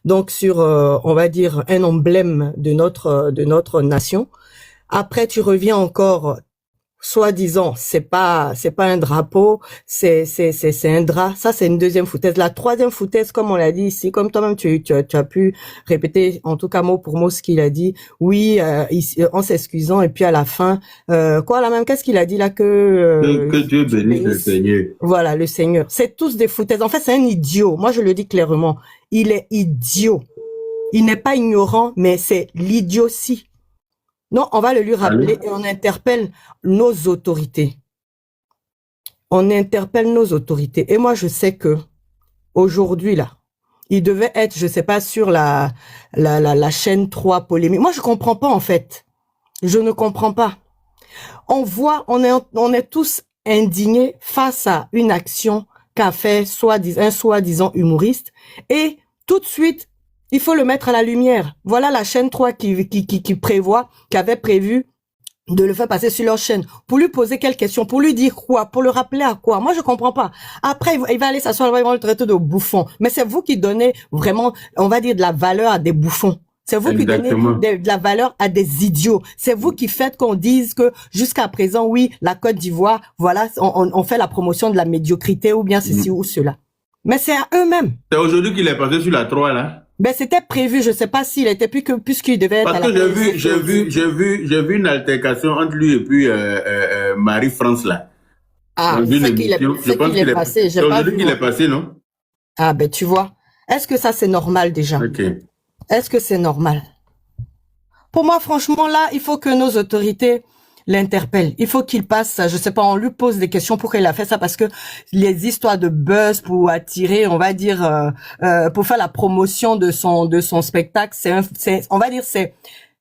donc sur, on va dire, un emblème de notre nation. Après, tu reviens encore, soi-disant, c'est pas un drapeau, c'est un drap. Ça, c'est une deuxième foutaise. La troisième foutaise, comme on l'a dit ici, comme toi-même, tu as pu répéter, en tout cas mot pour mot, ce qu'il a dit. Oui, en s'excusant, et puis à la fin, quoi, là même, qu'est-ce qu'il a dit là que Dieu bénisse le Seigneur. Voilà, le Seigneur. C'est tous des foutaises. En fait, c'est un idiot. Moi, je le dis clairement. Il est idiot. Il n'est pas ignorant, mais c'est l'idiotie. Non, on va le lui rappeler et on interpelle nos autorités. On interpelle nos autorités. Et moi, je sais que aujourd'hui, là, il devait être, je sais pas, sur la chaîne 3 polémique. Moi, je comprends pas, en fait. Je ne comprends pas. On voit, on est tous indignés face à une action qu'a fait un soi-disant humoriste. Et tout de suite, il faut le mettre à la lumière. Voilà la chaîne 3 qui avait prévu de le faire passer sur leur chaîne pour lui poser quelques questions, pour lui dire quoi, pour le rappeler à quoi. Moi, je comprends pas. Après, il va aller s'asseoir, ils vont le traiter de bouffon. Mais c'est vous qui donnez vraiment, on va dire, de la valeur à des bouffons. C'est vous qui donnez de la valeur à des idiots. C'est vous qui faites qu'on dise que jusqu'à présent, oui, la Côte d'Ivoire, voilà, on fait la promotion de la médiocrité ou bien ceci ou cela. Mais c'est à eux-mêmes. C'est aujourd'hui qu'il est passé sur la 3, là. Ben, c'était prévu, je sais pas s'il était puisqu'il devait être parce que j'ai vu une altercation entre lui et puis Marie-France, là. Ah, c'est qu'il est passé. C'est aujourd'hui qu'il est passé, non? Ah, ben, tu vois. Est-ce que ça, c'est normal, déjà? Ok. Est-ce que c'est normal? Pour moi, franchement, là, il faut que nos autorités l'interpellent. Il faut qu'il passe, je sais pas, on lui pose des questions pourquoi il a fait ça, parce que les histoires de buzz pour attirer, on va dire, pour faire la promotion de son spectacle, on va dire, c'est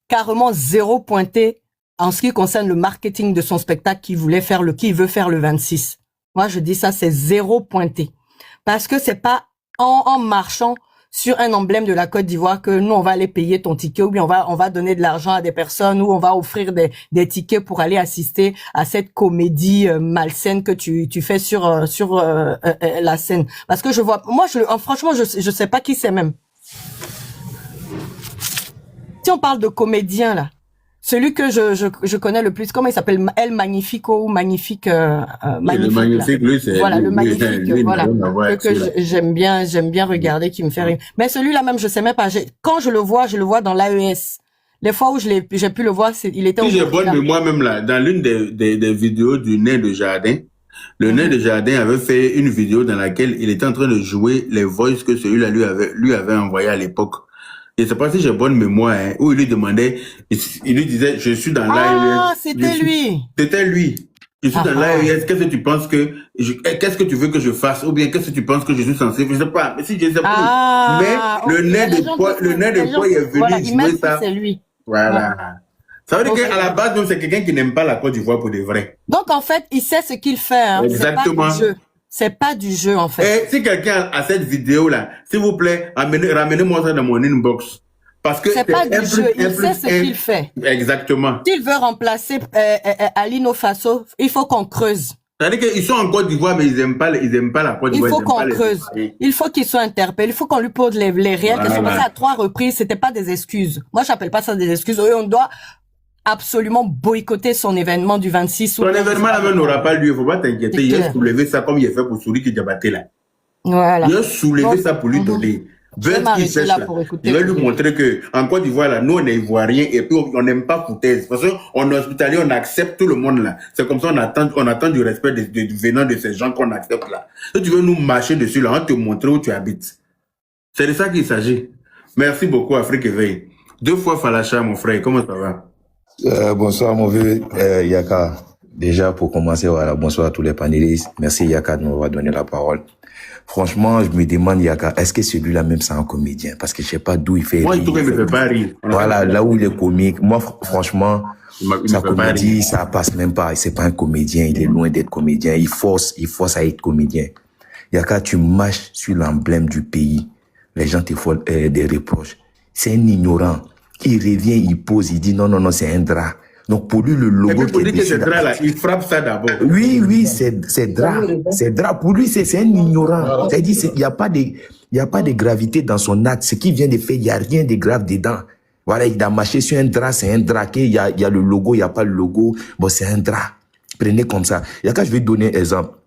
carrément zéro pointé en ce qui concerne le marketing de son spectacle qu'il veut faire le 26. Moi, je dis ça, c'est zéro pointé. Parce que c'est pas en marchant sur un emblème de la Côte d'Ivoire que nous, on va aller payer ton ticket ou bien on va donner de l'argent à des personnes ou on va offrir des tickets pour aller assister à cette comédie malsaine que tu fais sur la scène. Parce que je vois, moi, franchement, je sais pas qui c'est même. Si on parle de comédien, là, celui que je connais le plus, comment il s'appelle? El Magnifico ou Magnifique, Magnifique. Le Magnifique, lui, c'est... Voilà, le Magnifique, voilà. Que j'aime bien regarder, qui me fait rire. Mais celui-là même, je sais même pas. Quand je le vois dans l'AES. Les fois où j'ai pu le voir, il était... Si j'ai bonne mémoire même là, dans l'une des vidéos du Nain de Jardin, le Nain de Jardin avait fait une vidéo dans laquelle il était en train de jouer les voices que celui-là lui avait envoyé à l'époque. Je sais pas si j'ai bonne mémoire, hein, où il lui demandait, il lui disait, je suis dans l'AES. Ah, c'était lui. C'était lui. Je suis dans l'AES, qu'est-ce que tu penses qu'est-ce que tu veux que je fasse? Ou bien qu'est-ce que tu penses que je suis censé? Je sais pas. Mais si je sais pas. Mais le Nain de poids est venu jouer ça. C'est lui. Voilà. Ça veut dire qu'à la base, même, c'est quelqu'un qui n'aime pas la Côte d'Ivoire pour de vrai. Donc, en fait, il sait ce qu'il fait, hein. Exactement. C'est pas du jeu, en fait. Et si quelqu'un a cette vidéo-là, s'il vous plaît, ramenez-moi ça dans mon inbox. Parce que c'est pas du jeu, il sait ce qu'il fait. Exactement. S'il veut remplacer Alino Faso, il faut qu'on creuse. C'est-à-dire qu'ils sont en Côte d'Ivoire, mais ils aiment pas la Côte d'Ivoire. Il faut qu'on creuse. Il faut qu'ils soient interpellés. Il faut qu'on lui pose les réelles questions. Parce qu'à 3 reprises, c'était pas des excuses. Moi, j'appelle pas ça des excuses. On doit absolument boycotter son événement du 26. Son événement là n'aura pas lieu, faut pas t'inquiéter. Il a soulevé ça comme il a fait pour Souri qui Diabaté là. Voilà. Il a soulevé ça pour lui donner. Je vais lui montrer que en Côte d'Ivoire là, nous on est ivoiriens et puis on n'aime pas foutaise. Parce qu'on est hospitalier, on accepte tout le monde là. C'est comme ça on attend du respect venant de ces gens qu'on accepte là. Si tu veux nous marcher dessus là, on va te montrer où tu habites. C'est de ça qu'il s'agit. Merci beaucoup Afrique Éveil. 2 fois Falacha mon frère, comment ça va? Bonsoir mon vieux Yaka. Déjà pour commencer, voilà, bonsoir à tous les panélistes. Merci Yaka de m'avoir donné la parole. Franchement, je me demande Yaka, est-ce que celui-là même c'est un comédien? Parce que je sais pas d'où il fait. Moi, il me fait pas rire. Voilà, là où il est comique. Moi, franchement, sa comédie, ça passe même pas. C'est pas un comédien, il est loin d'être comédien. Il force à être comédien. Yaka, tu marches sur l'emblème du pays. Les gens te font des reproches. C'est un ignorant. Il revient, il pose, il dit non, c'est un drap. Donc pour lui, le logo qui est dessus, là, il frappe ça d'abord. Oui, c'est drap. C'est drap. Pour lui, c'est un ignorant. C'est-à-dire, il n'y a pas de gravité dans son acte. Ce qu'il vient de faire, il n'y a rien de grave dedans. Voilà, il a marché sur un drap, c'est un drap. Il y a le logo, il n'y a pas le logo. Bon, c'est un drap. Prenez comme ça. Il y a quand je vais donner un exemple.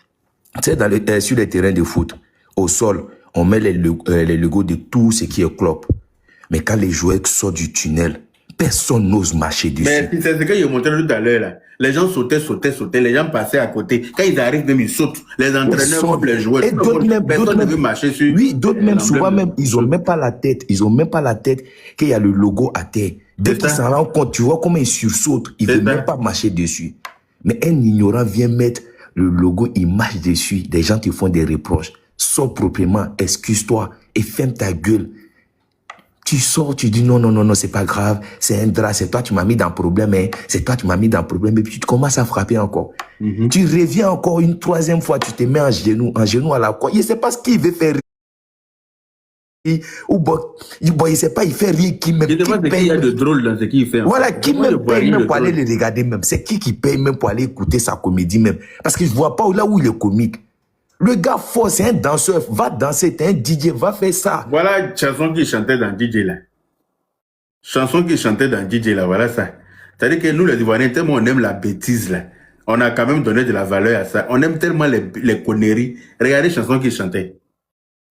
Tu sais, sur les terrains de foot, au sol, on met les logos de tout ce qui est club. Mais quand les joueurs sortent du tunnel, personne n'ose marcher dessus. Mais c'est ce que je montrais tout à l'heure là. Les gens sautaient. Les gens passaient à côté. Quand ils arrivent, même ils sautent. Les entraîneurs comme les joueurs. Et d'autres même, marcher sur. Oui, d'autres même, souvent même, ils ont même pas la tête. Ils ont même pas la tête qu'il y a le logo à terre. Dès qu'ils s'en rendent compte, tu vois comment ils sursautent. Ils veulent même pas marcher dessus. Mais un ignorant vient mettre le logo, il marche dessus. Des gens te font des reproches. Sors proprement, excuse-toi et ferme ta gueule. Tu sors, tu dis non, c'est pas grave, c'est un drap, c'est toi, tu m'as mis dans le problème, hein, c'est toi, tu m'as mis dans le problème, et puis tu commences à frapper encore. Tu reviens encore une troisième fois, tu te mets en genou à la croix. Il ne sait pas ce qu'il veut faire. Ou bon, il sait pas, il fait rien, qui même. Je ne sais pas qu'il y a de drôle dans ce qu'il fait. Voilà, qui même paye même pour aller le regarder même. C'est qui paye même pour aller écouter sa comédie même. Parce qu'il ne voit pas là où il est comique. Le gars fort, c'est un danseur, va danser, t'es un DJ, va faire ça. Voilà une chanson qu'il chantait dans DJ là. Chanson qu'il chantait dans DJ là, voilà ça. C'est-à-dire que nous les Ivoiriens, tellement on aime la bêtise là, on a quand même donné de la valeur à ça. On aime tellement les conneries. Regardez les chansons qu'il chantait.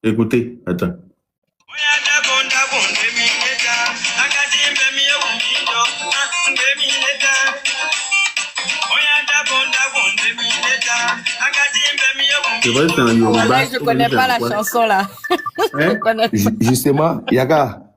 Écoutez, attends. Je connais pas la chanson là. Hein? Justement, Yaga,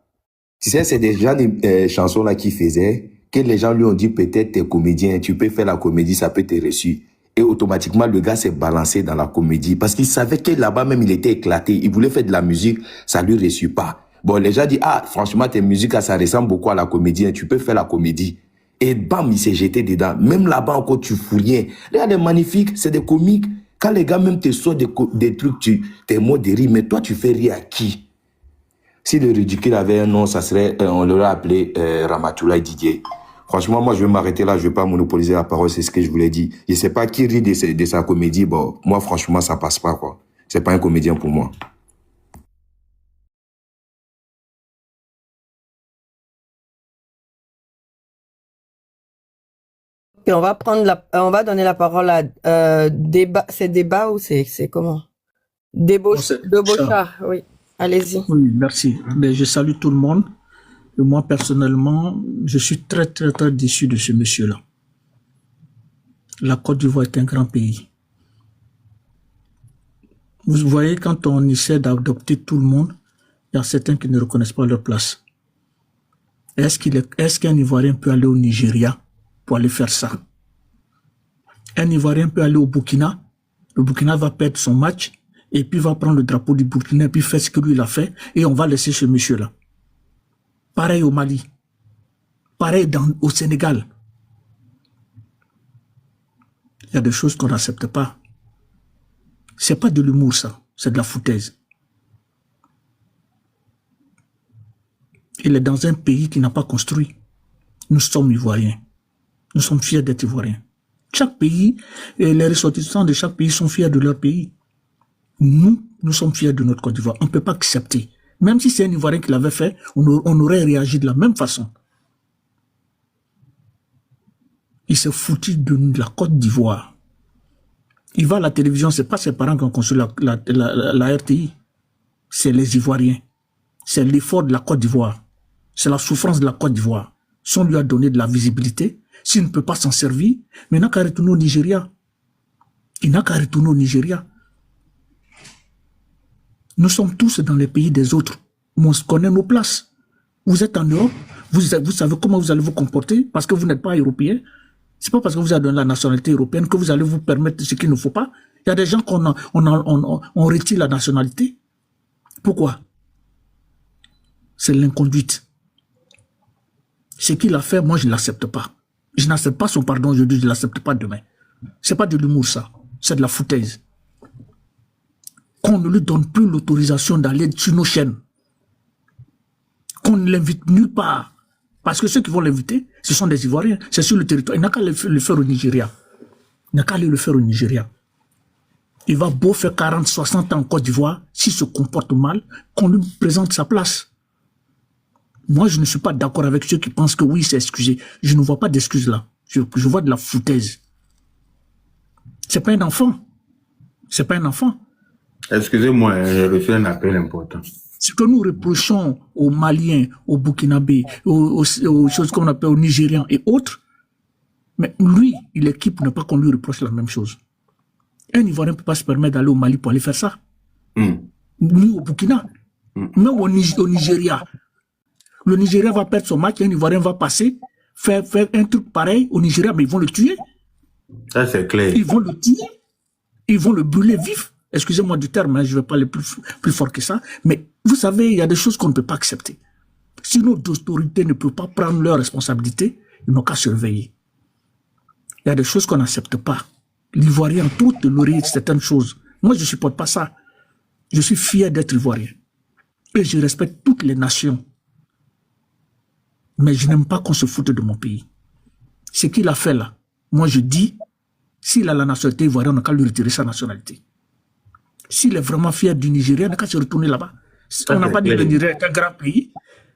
tu sais, c'est des gens de chansons là qui faisaient, que les gens lui ont dit peut-être t'es comédien, tu peux faire la comédie, ça peut te reçu. Et automatiquement, le gars s'est balancé dans la comédie parce qu'il savait que là-bas même il était éclaté. Il voulait faire de la musique, ça lui reçut pas. Bon, les gens disent, ah, franchement, tes musiques, ça ressemble beaucoup à la comédie, hein, tu peux faire la comédie. Et bam, il s'est jeté dedans. Même là-bas encore, tu fous rien. Regarde, c'est magnifique, c'est des comiques. Quand les gars même te sortent des trucs, t'es mort de rire, mais toi, tu fais rire à qui? Si le ridicule avait un nom, ça serait, on l'aurait appelé Ramatoulaye Didier. Franchement, moi, je vais m'arrêter là, je vais pas monopoliser la parole, c'est ce que je voulais dire. Je sais pas qui rit de sa comédie, bon, moi, franchement, ça passe pas, quoi. C'est pas un comédien pour moi. Et on va donner la parole à débat. C'est débat ou c'est comment? Debochard, oui. Allez-y. Oui, merci. Mais je salue tout le monde. Et moi, personnellement, je suis très, très, très déçu de ce monsieur-là. La Côte d'Ivoire est un grand pays. Vous voyez, quand on essaie d'adopter tout le monde, il y a certains qui ne reconnaissent pas leur place. Est-ce qu'un Ivoirien peut aller au Nigeria pour aller faire ça? Un Ivoirien peut aller au Burkina, le Burkina va perdre son match, et puis va prendre le drapeau du Burkina, et puis faire ce que lui il a fait, et on va laisser ce monsieur-là. Pareil au Mali, pareil au Sénégal. Il y a des choses qu'on n'accepte pas. C'est pas de l'humour ça, c'est de la foutaise. Il est dans un pays qui n'a pas construit. Nous sommes Ivoiriens. Nous sommes fiers d'être Ivoiriens. Chaque pays, et les ressortissants de chaque pays sont fiers de leur pays. Nous sommes fiers de notre Côte d'Ivoire. On ne peut pas accepter. Même si c'est un Ivoirien qui l'avait fait, on aurait réagi de la même façon. Il s'est foutu de la Côte d'Ivoire. Il va à la télévision, c'est pas ses parents qui ont construit la RTI. C'est les Ivoiriens. C'est l'effort de la Côte d'Ivoire. C'est la souffrance de la Côte d'Ivoire. Si on lui a donné de la visibilité, s'il ne peut pas s'en servir, mais il n'a qu'à retourner au Nigeria. Il n'a qu'à retourner au Nigeria. Nous sommes tous dans les pays des autres. On connaît nos places. Vous êtes en Europe, vous savez comment vous allez vous comporter parce que vous n'êtes pas européen. C'est pas parce que vous avez donné la nationalité européenne que vous allez vous permettre ce qu'il ne faut pas. Il y a des gens qu'on retire la nationalité. Pourquoi? C'est l'inconduite. Ce qu'il a fait, moi, je ne l'accepte pas. Je n'accepte pas son pardon aujourd'hui, je ne l'accepte pas demain. C'est pas de l'humour, ça. C'est de la foutaise. Qu'on ne lui donne plus l'autorisation d'aller sur nos chaînes. Qu'on ne l'invite nulle part. Parce que ceux qui vont l'inviter, Ce sont des Ivoiriens. C'est sur le territoire. Il n'a qu'à le faire au Nigeria. Il n'a qu'à aller le faire au Nigeria. Il va beau faire 40, 60 ans en Côte d'Ivoire, s'il se comporte mal, qu'on lui présente sa place. Moi, je ne suis pas d'accord avec ceux qui pensent que oui, c'est excusé. Je ne vois pas d'excuses là. Je vois de la foutaise. C'est pas un enfant. C'est pas un enfant. Excusez-moi, j'ai reçu un appel important. Ce que nous reprochons aux Maliens, aux Burkinabés, aux choses qu'on appelle aux Nigérians et autres, mais lui, il équipe ne pas qu'on lui reproche la même chose. Un Ivoirien ne peut pas se permettre d'aller au Mali pour aller faire ça. Ni au Burkina. Même au Nigeria. Le Nigeria va perdre son match, un Ivoirien va passer, faire un truc pareil au Nigeria, mais ils vont le tuer. Ça, c'est clair. Ils vont le tuer. Ils vont le brûler vif. Excusez-moi du terme, hein, je ne vais pas aller plus fort que ça. Mais vous savez, il y a des choses qu'on ne peut pas accepter. Si nos autorités ne peuvent pas prendre leurs responsabilités, ils n'ont qu'à surveiller. Il y a des choses qu'on n'accepte pas. L'Ivoirien trop toléré certaines choses. Moi, je ne supporte pas ça. Je suis fier d'être Ivoirien. Et je respecte toutes les nations. Mais je n'aime pas qu'on se foute de mon pays. Ce qu'il a fait là, moi je dis, s'il a la nationalité ivoirienne, on n'a qu'à lui retirer sa nationalité. S'il est vraiment fier du Nigeria, on n'a qu'à se retourner là-bas. On n'a pas dit que le Nigeria est un grand pays.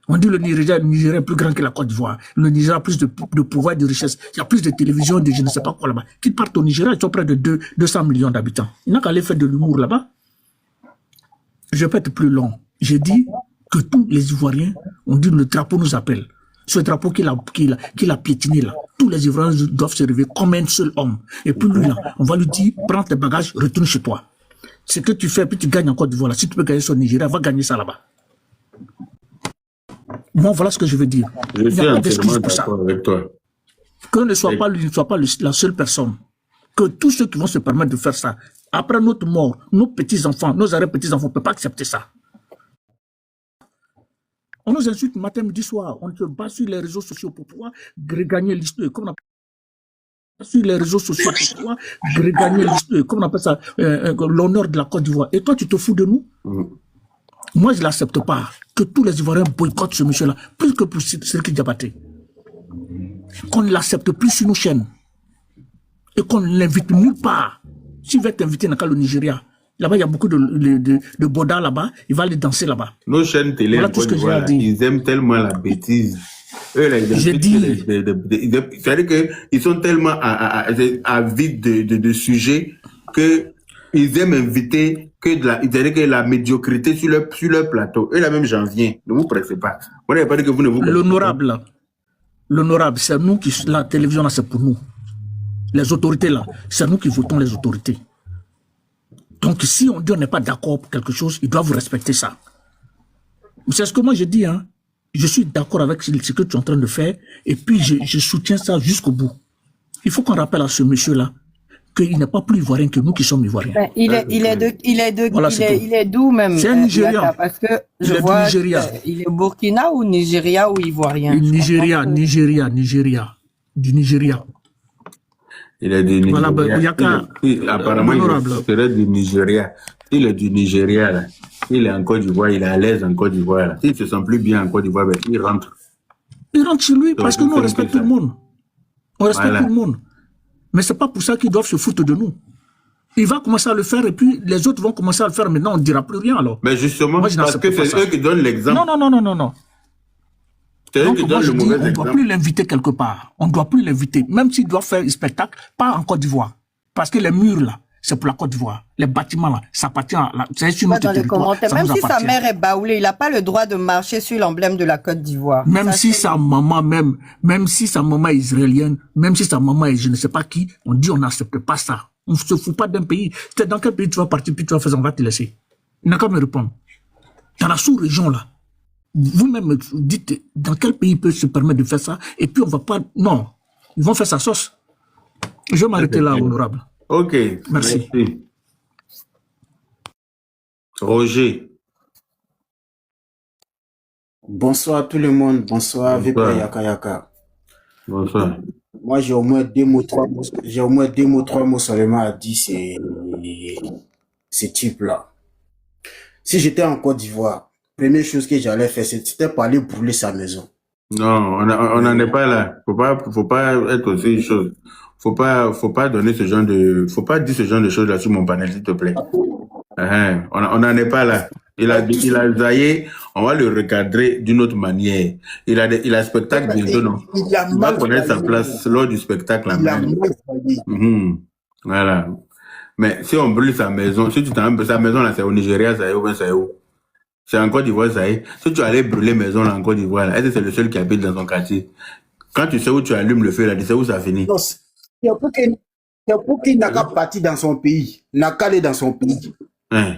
On dit que le Nigeria est plus grand que la Côte d'Ivoire. Le Nigeria a plus de pouvoir et de richesse. Il y a plus de télévision, de je ne sais pas quoi là-bas. Qu'ils partent au Nigeria, ils sont près de 200 millions d'habitants. Il n'a qu'à aller faire de l'humour là-bas. Je vais pas être plus long. J'ai dit que tous les Ivoiriens ont dit le drapeau nous appelle. Ce drapeau qu'il a piétiné là, tous les Ivoiriens doivent se réveiller comme un seul homme. Et puis lui là, on va lui dire, prends tes bagages, retourne chez toi. Ce que tu fais, puis tu gagnes en Côte d'Ivoire. Si tu peux gagner sur Nigeria, va gagner ça là-bas. Moi, voilà ce que je veux dire. Je suis entièrement d'accord avec toi. Que ne soit pas la seule personne. Que tous ceux qui vont se permettre de faire ça, après notre mort, nos petits-enfants, nos arrière-petits-enfants ne peuvent pas accepter ça. On nous insulte matin, midi, soir. On se bat sur les réseaux sociaux pour pouvoir gagner l'histoire. Comme on appelle sur les réseaux sociaux pour pouvoir gagner l'histoire. Comme on appelle ça, l'honneur de la Côte d'Ivoire. Et toi, tu te fous de nous? Moi, je ne l'accepte pas. Que tous les Ivoiriens boycottent ce monsieur-là. Plus que pour Serki Diabaté. Qu'on ne l'accepte plus sur nos chaînes. Et qu'on ne l'invite nulle part. S'il veut t'inviter dans le Nigeria, là-bas, il y a beaucoup de bodas là-bas. Il va aller danser là-bas. Nos chaînes télé, voilà tout ce que j'ai à dire. Ils aiment tellement la bêtise. Eux, là, j'ai dit. C'est-à-dire qu'ils sont tellement avides de sujets qu'ils aiment inviter que la médiocrité sur leur plateau. Eux, là même, j'en viens. Ne vous pressez pas. Vous n'avez pas dit que vous ne vous pressez pas. L'honorable, c'est nous qui, la télévision là, c'est pour nous. Les autorités là, c'est nous qui votons les autorités. Donc, si on dit on n'est pas d'accord pour quelque chose, ils doivent respecter ça. C'est ce que moi je dis, hein. Je suis d'accord avec ce que tu es en train de faire, et puis je soutiens ça jusqu'au bout. Il faut qu'on rappelle à ce monsieur-là qu'il n'est pas plus ivoirien que nous qui sommes ivoiriens. Ben, il est d'où même? C'est un Nigérian. Parce que je vois, il est Burkina ou Nigeria ou ivoirien? Nigeria. Du Nigeria. Il est du Nigeria. Voilà, apparemment, il serait du Nigeria. Il est du Nigeria, là. Il est en Côte d'Ivoire, il est à l'aise en Côte d'Ivoire. S'il ne se sent plus bien en Côte d'Ivoire, ben, il rentre. Il rentre chez lui parce que nous, on respecte tout le monde. On respecte tout le monde. Mais ce n'est pas pour ça qu'ils doivent se foutre de nous. Il va commencer à le faire et puis les autres vont commencer à le faire. Maintenant, on ne dira plus rien alors. Mais justement, moi, parce que c'est eux qui donnent l'exemple. Non. C'est eux qui donnent le mauvais exemple. On ne doit plus l'inviter quelque part. On ne doit plus l'inviter. Même s'il doit faire un spectacle, pas en Côte d'Ivoire. Parce que les murs là, c'est pour la Côte d'Ivoire. Les bâtiments là, ça appartient à c'est sur notre territoire. Même si sa mère est baoulée, il n'a pas le droit de marcher sur l'emblème de la Côte d'Ivoire. Même si sa maman est israélienne, même si sa maman est je ne sais pas qui, on dit on n'accepte pas ça. On ne se fout pas d'un pays. C'est dans quel pays tu vas partir puis tu vas faire ça, on va te laisser. Il n'a qu'à me répondre. Dans la sous-région là, vous-même dites dans quel pays peut se permettre de faire ça et puis on va pas. Non, ils vont faire sa sauce. Je vais m'arrêter là, honorable. Ok. Merci. Roger. Bonsoir tout le monde. Bonsoir, VP Yaka. Bonsoir. Moi, j'ai au moins deux mots, trois mots seulement à dire ces types-là. Si j'étais en Côte d'Ivoire, première chose que j'allais faire, c'était pas aller brûler sa maison. Non, on n'en est pas là. Faut pas être aussi chose. Faut pas donner ce genre de, faut pas dire ce genre de choses là sur mon panel, s'il te plaît. On n'en est pas là. Il a zaillé, on va le recadrer d'une autre manière. Il a spectacle bientôt, non? Il va connaître sa place lors du spectacle. Voilà. Mais si on brûle sa maison, si tu t'en sa maison là, c'est au Nigeria, ça y est, ou bien c'est où? C'est en Côte d'Ivoire, ça y est. Si tu allais brûler maison là en Côte d'Ivoire, là, est-ce que c'est le seul qui habite dans son quartier? Quand tu sais où tu allumes le feu là, tu sais où ça finit? Non, c'est pour qu'il n'a qu'à partir dans son pays, n'a qu'à aller dans son pays. Là,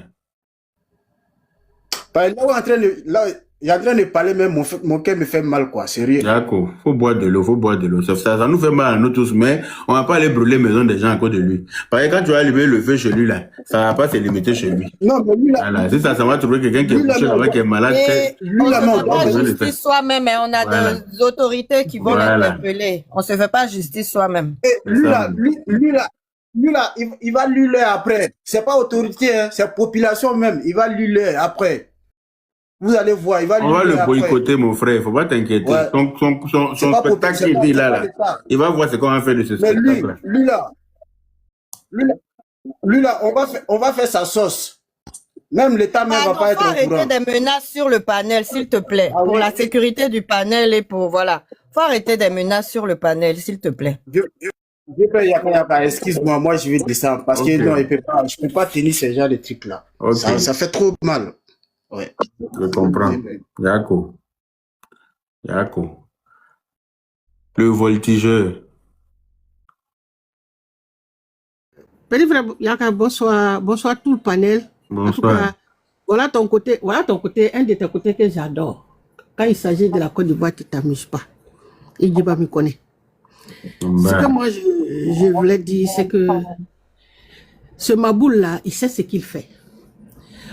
il est en train de parler, même mon cœur me fait mal, quoi, sérieux. D'accord, faut boire de l'eau. Ça nous fait mal à nous tous, mais on va pas aller brûler maison des gens à cause de lui. Parce que quand tu vas allumer le feu chez lui, là, ça va pas se limiter chez lui. Non, mais lui, là. Voilà, si ça va trouver quelqu'un qui est couché là-bas, qui est malade. On ne fait pas justice soi-même, mais on a des autorités qui vont l'interpeller. On se fait pas justice soi-même. Lui là, il va l'huiler après. C'est pas autorité, hein, c'est population même. Il va l'huiler après. Vous allez voir, il va l'huiler après. On va le boycotter, mon frère. Faut pas t'inquiéter. Ouais. Son spectacle il dit là. Il va voir ce qu'on va faire de ce spectacle. Lui là, on va faire sa sauce. Même l'État même va pas être au courant. Arrêter des menaces sur le panel, s'il te plaît. Pour la sécurité du panel et pour, voilà. Faut arrêter des menaces sur le panel, s'il te plaît. Excuse-moi, moi je vais descendre parce que non, je peux pas tenir ce genre de trucs là. Ça fait trop mal. Ouais. Je comprends. Yako. Le voltigeur. Petit frère Yaka, bonsoir tout le panel. Bonsoir. En tout cas, voilà ton côté, un de tes côtés que j'adore. Quand il s'agit de la Côte d'Ivoire, tu t'amuses pas. Il dit pas me connaît. Ce que moi je voulais dire, c'est que ce Maboul là, il sait ce qu'il fait.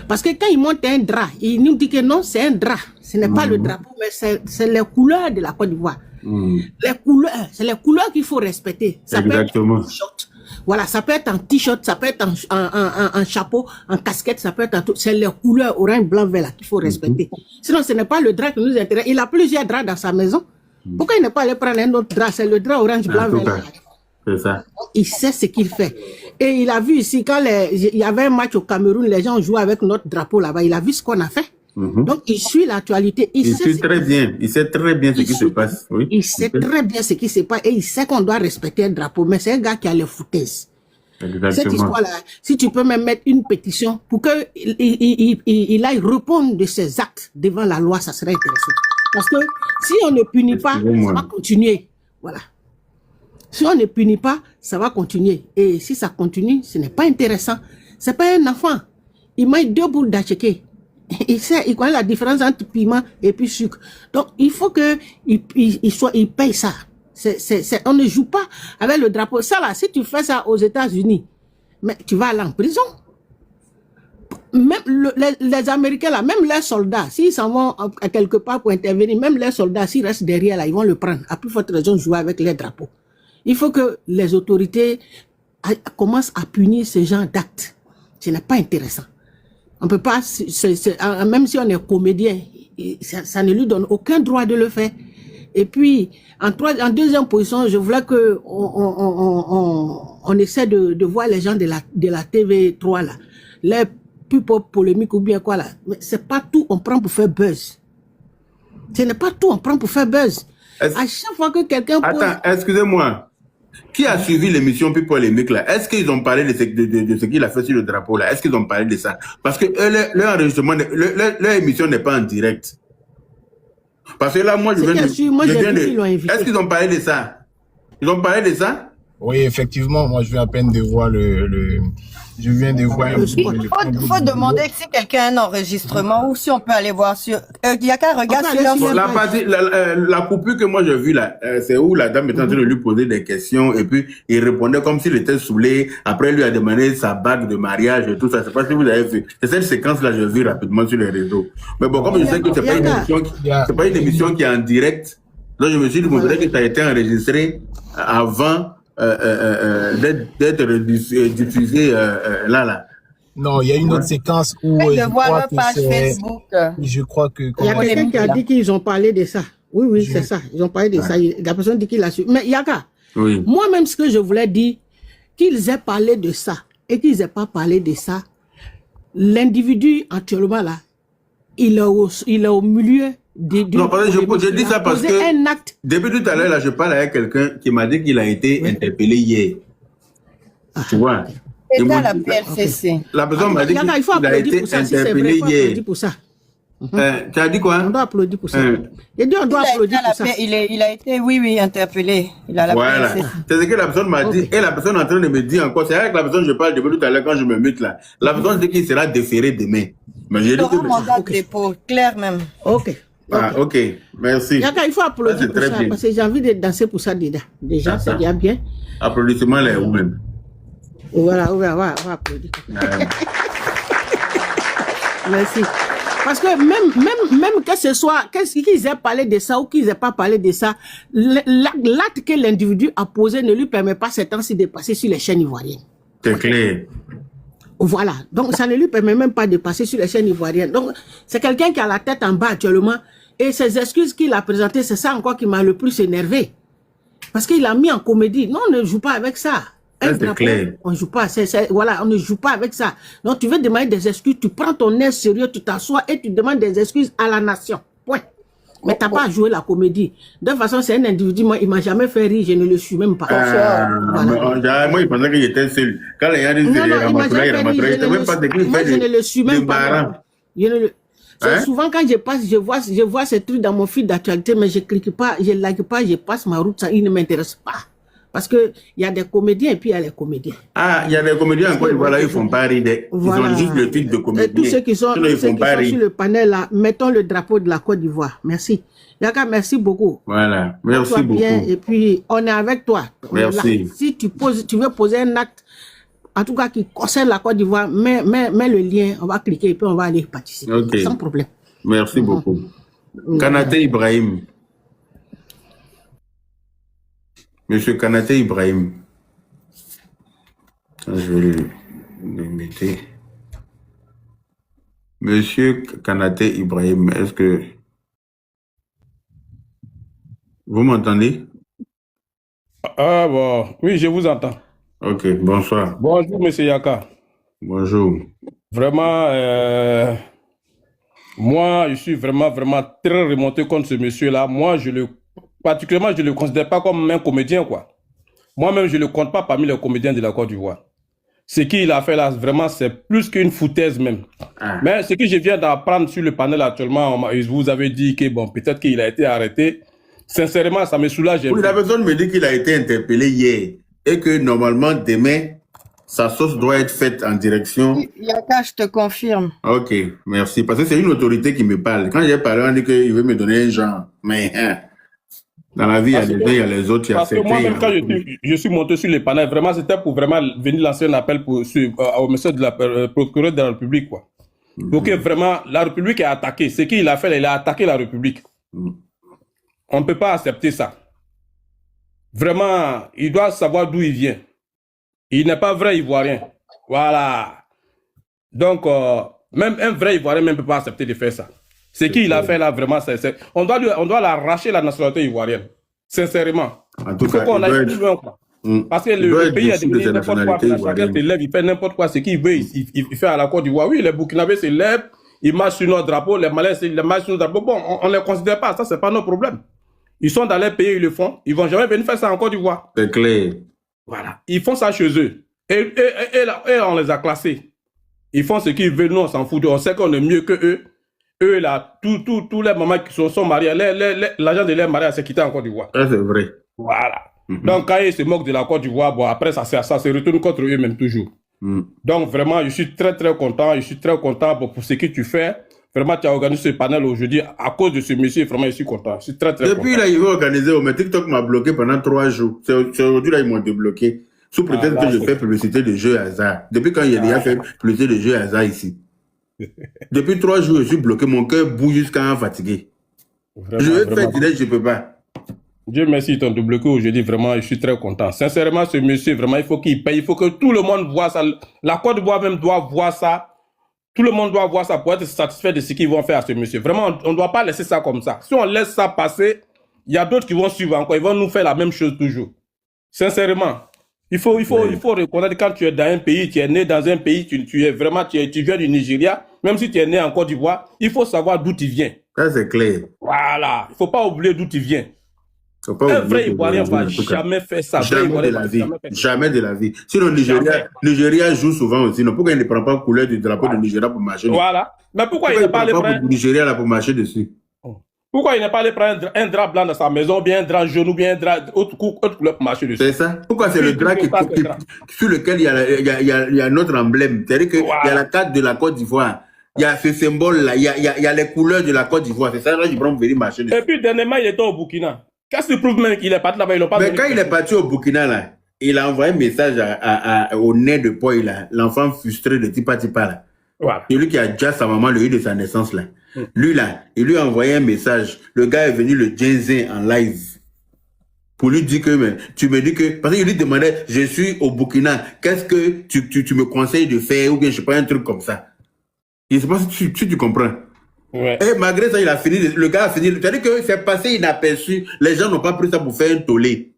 Parce que quand il monte un drap, il nous dit que non, c'est un drap. Ce n'est pas le drapeau, mais c'est les couleurs de la Côte d'Ivoire. Les couleurs, c'est les couleurs qu'il faut respecter. Ça Exactement. Peut être en t-shirt. Voilà, ça peut être en t-shirt, ça peut être en chapeau, en casquette, ça peut être en tout. C'est les couleurs orange, blanc, vert qu'il faut respecter. Sinon, ce n'est pas le drap qui nous intéresse. Il a plusieurs draps dans sa maison. Pourquoi il n'est pas allé prendre un autre drap? C'est le drap orange, blanc, vert. C'est ça. Il sait ce qu'il fait. Et il a vu ici, quand il y avait un match au Cameroun, les gens jouaient avec notre drapeau là-bas. Il a vu ce qu'on a fait. Donc, il suit l'actualité. Il sait très bien. Il sait très bien ce qui se passe. Oui. Il sait très bien ce qui se passe et il sait qu'on doit respecter un drapeau. Mais c'est un gars qui a les foutaises. Cette histoire-là, si tu peux même mettre une pétition pour qu'il aille répondre de ses actes devant la loi, ça serait intéressant. Parce que si on ne punit pas, ça va continuer. Voilà. Si on ne punit pas, ça va continuer. Et si ça continue, ce n'est pas intéressant. C'est pas un enfant. Il mange 2 boules d'acheke. Il connaît la différence entre piment et puis sucre. Donc, il faut qu'il paye ça. On ne joue pas avec le drapeau. Ça là, si tu fais ça aux États-Unis, mais tu vas aller en prison. Même les Américains là, même les soldats, s'ils s'en vont à quelque part pour intervenir, même les soldats, s'ils restent derrière là, ils vont le prendre. À plus forte raison, jouer avec les drapeaux. Il faut que les autorités commencent à punir ce genre d'actes. Ce n'est pas intéressant. On peut pas, même si on est comédien, ça ne lui donne aucun droit de le faire. Et puis, en deuxième position, je voulais que on essaie de voir les gens de la TV3 là, les plus polémiques ou bien quoi là. Mais c'est pas tout on prend pour faire buzz. Ce n'est pas tout on prend pour faire buzz. À chaque fois que quelqu'un Attends, excusez-moi. Qui a suivi l'émission plus polémique là? Est-ce qu'ils ont parlé de ce qu'il a fait sur le drapeau là? Est-ce qu'ils ont parlé de ça? Parce que leur enregistrement, leur émission n'est pas en direct. Parce que là, moi, je viens de... Est-ce qu'ils ont parlé de ça? Ils ont parlé de ça? Oui, effectivement, moi, je viens à peine de voir je viens de voir... Il faut demander si quelqu'un a un enregistrement ou si on peut aller voir sur... Yaka, regarde sur la coupure que moi j'ai vue là, c'est où la dame était en train de lui poser des questions et puis il répondait comme s'il était saoulé. Après, il lui a demandé sa bague de mariage et tout ça. Je sais pas si vous avez vu. C'est cette séquence-là que j'ai vue rapidement sur les réseaux. Mais bon, comme je sais que c'est pas une émission qui est en direct, donc je me suis dit, peut-être que ça a été enregistré avant d'être diffusé là. Non, il y a une autre séquence où je crois que je crois que... Il y a quelqu'un qui a dit qu'ils ont parlé de ça. Oui, c'est ça. Ils ont parlé de ça. La personne dit qu'il a su. Mais Yaka, Oui. moi-même, ce que je voulais dire, qu'ils aient parlé de ça et qu'ils n'aient pas parlé de ça, l'individu actuellement là, il est au milieu non, je dis ça parce que un acte. depuis tout à l'heure, là, je parle avec quelqu'un qui m'a dit qu'il a été interpellé hier. Tu vois? C'est ça la PLCC. La personne m'a dit qu'il a été interpellé hier. Tu as dit quoi? On doit applaudir pour ça. Et on doit applaudir pour ça. Il a été, oui, interpellé. Il a la voilà. C'est ce que la personne m'a dit. Et la personne est en train de me dire encore. C'est avec la personne que je parle depuis tout à l'heure quand je me mute là. La personne dit qu'il sera déféré demain. Mais j'ai dit que... mandat de dépôt, clair même. Ok. Ah, ok. Merci. Yaka, il faut applaudir pour ça. Bien. Parce que j'ai envie de danser pour ça déjà. C'est déjà bien. Applaudissements les vous-même. Voilà, on va applaudir. Merci. Parce que même que ce soit, qu'ils aient parlé de ça ou qu'ils n'aient pas parlé de ça, l'acte que l'individu a posé ne lui permet pas ces temps-ci de passer sur les chaînes ivoiriennes. C'est clair. Voilà. Donc, ça ne lui permet même pas de passer sur les chaînes ivoiriennes. Donc, c'est quelqu'un qui a la tête en bas actuellement. Et ces excuses qu'il a présentées, c'est ça encore qui m'a le plus énervé. Parce qu'il a mis en comédie. Non, on ne joue pas avec ça. C'est clair. On joue pas, voilà, on ne joue pas avec ça. Donc tu veux demander des excuses, tu prends ton air sérieux, tu t'assois et tu demandes des excuses à la nation. Point. Mais t'as pas à jouer la comédie. De toute façon, c'est un individu, moi, il m'a jamais fait rire, je ne le suis même pas. Voilà. Moi, il pensait qu'il était seul. Quand il y a des je ne le suis même pas. Souvent quand je vois ces trucs dans mon fil d'actualité, mais je clique pas, je like pas, je passe ma route, ça, il ne m'intéresse pas. Parce que il y a des comédiens et puis il y a les comédiens. Ah, il y a des comédiens encore, voilà, ils font pas rire. Ils ont juste le titre de comédien. Et tous ceux qui sont sur le panel là, mettons le drapeau de la Côte d'Ivoire. Merci. Yaka, merci beaucoup. Voilà, merci beaucoup. Bien, et puis on est avec toi. Merci. Si tu veux poser un acte, en tout cas qui concerne la Côte d'Ivoire, mets le lien, on va cliquer et puis on va aller participer. Okay. Sans problème. Merci beaucoup. Kanaté Ibrahim. Monsieur Kanaté Ibrahim. Je vais le mettre. Monsieur Kanaté Ibrahim, est-ce que vous m'entendez? Ah bon, oui, je vous entends. Ok, bonsoir. Bonjour, monsieur Yaka. Bonjour. Vraiment, moi, je suis vraiment très remonté contre ce monsieur-là. Moi, particulièrement, je ne le considère pas comme un comédien, quoi. Moi-même, je ne le compte pas parmi les comédiens de la Côte d'Ivoire. Ce qu'il a fait là, vraiment, c'est plus qu'une foutaise même. Mais ce que je viens d'apprendre sur le panel actuellement, vous avez dit que, bon, peut-être qu'il a été arrêté. Sincèrement, ça me soulage. Oui, la personne me dit qu'il a été interpellé hier et que normalement, demain, sa sauce doit être faite en direction... Yaka, je te confirme. Ok, merci. Parce que c'est une autorité qui me parle. Quand j'ai parlé, on dit qu'il veut me donner un genre. Mais dans la vie, il y a les uns, il y a les autres, il y a certains. Parce que moi-même, quand je suis monté sur les panels, vraiment, c'était pour vraiment venir lancer un appel au monsieur de la procureure de la République, quoi. Donc, vraiment, la République est attaquée. Ce qu'il a fait, il a attaqué la République. On ne peut pas accepter ça. Vraiment, il doit savoir d'où il vient. Il n'est pas vrai Ivoirien. Voilà. Donc, même un vrai Ivoirien ne peut pas accepter de faire ça. Ce qu'il a fait là, vraiment, on doit l'arracher la nationalité ivoirienne. Sincèrement. En tout cas, qu'on aille plus loin, quoi. Parce que le pays a devenu n'importe quoi. Chacun se lève, il fait n'importe quoi. Ce qu'il veut, il fait à la Côte d'Ivoire. Oui, les Burkinabés se lèvent, ils marchent sur notre drapeau, les Malais marchent sur notre drapeau. Bon, on ne les considère pas. Ça, c'est pas notre problème. Ils sont dans les pays, ils le font. Ils vont jamais venir faire ça en Côte d'Ivoire. C'est clair. Voilà. Ils font ça chez eux. Et on les a classés. Ils font ce qu'ils veulent. Nous, on s'en fout. On sait qu'on est mieux que eux. Eux, là, tous les mamans qui sont mariés, l'agent de leur mariage s'est quitté en Côte d'Ivoire. Ça, c'est vrai. Voilà. Donc, quand ils se moquent de la Côte d'Ivoire, bon, après, ça se retourne contre eux-mêmes toujours. Donc, vraiment, je suis très, très content. Je suis très content pour ce que tu fais. Vraiment, tu as organisé ce panel aujourd'hui à cause de ce monsieur. Vraiment, je suis content. Je suis très, très content. Depuis, là, ils vont organiser. Mais TikTok m'a bloqué pendant 3 jours. C'est aujourd'hui, là, ils m'ont débloqué. Sous prétexte que je fais publicité de jeux hasard. Depuis quand il y a fait publicité de jeux hasard ici. Depuis 3 jours, je suis bloqué. Mon cœur bouge jusqu'à fatigué. Vraiment, je vais faire direct, je ne peux pas. Dieu merci, ils t'ont débloqué aujourd'hui. Vraiment, je suis très content. Sincèrement, ce monsieur, vraiment, il faut qu'il paye. Il faut que tout le monde voit ça. La Côte d'Ivoire même doit voir ça. Tout le monde doit voir ça pour être satisfait de ce qu'ils vont faire à ce monsieur. Vraiment, on ne doit pas laisser ça comme ça. Si on laisse ça passer, il y a d'autres qui vont suivre encore. Ils vont nous faire la même chose toujours. Sincèrement, il faut reconnaître quand tu es dans un pays, tu es né dans un pays, tu viens du Nigeria, même si tu es né en Côte d'Ivoire, il faut savoir d'où tu viens. Ça, c'est clair. Voilà. Il ne faut pas oublier d'où tu viens. Un vrai Ivoirien ne va jamais faire ça. Jamais de la vie. Jamais de la vie. Sinon, Nigeria joue souvent aussi. Non, pourquoi il ne prend pas la couleur du drapeau de Nigeria pour marcher dessus? Voilà. Mais pourquoi il n'est pas allé prendre Nigeria là pour marcher dessus? Pourquoi il n'est pas allé prendre un drap blanc dans sa maison, bien un drap jaune ou bien un drap autre couleur pour marcher dessus? C'est ça. Pourquoi c'est le drap sur lequel il y a notre emblème? C'est-à-dire qu'il y a la carte de la Côte d'Ivoire. Il y a ce symbole-là. Il y a les couleurs de la Côte d'Ivoire. C'est ça là qu'il prend pour venir marcher dessus. Et puis, dernièrement, il était au Burkina. Qu'est-ce qui prouve même qu'il est parti là-bas? Mais quand il est parti au Burkina, là, il a envoyé un message au nez de Poy, là, l'enfant frustré de Tipa Tipa, là. Voilà. Celui qui a déjà sa maman le jour de sa naissance, là. Lui, là, il lui a envoyé un message. Le gars est venu le Jenzin en live. Pour lui dire que, mais, tu me dis que, parce qu'il lui demandait, je suis au Burkina, qu'est-ce que tu me conseilles de faire, ou bien je sais pas, un truc comme ça. Je sais pas si tu comprends. Ouais. Et malgré ça, il a fini, le gars a fini. C'est-à-dire que c'est passé inaperçu. Les gens n'ont pas pris ça pour faire un tollé.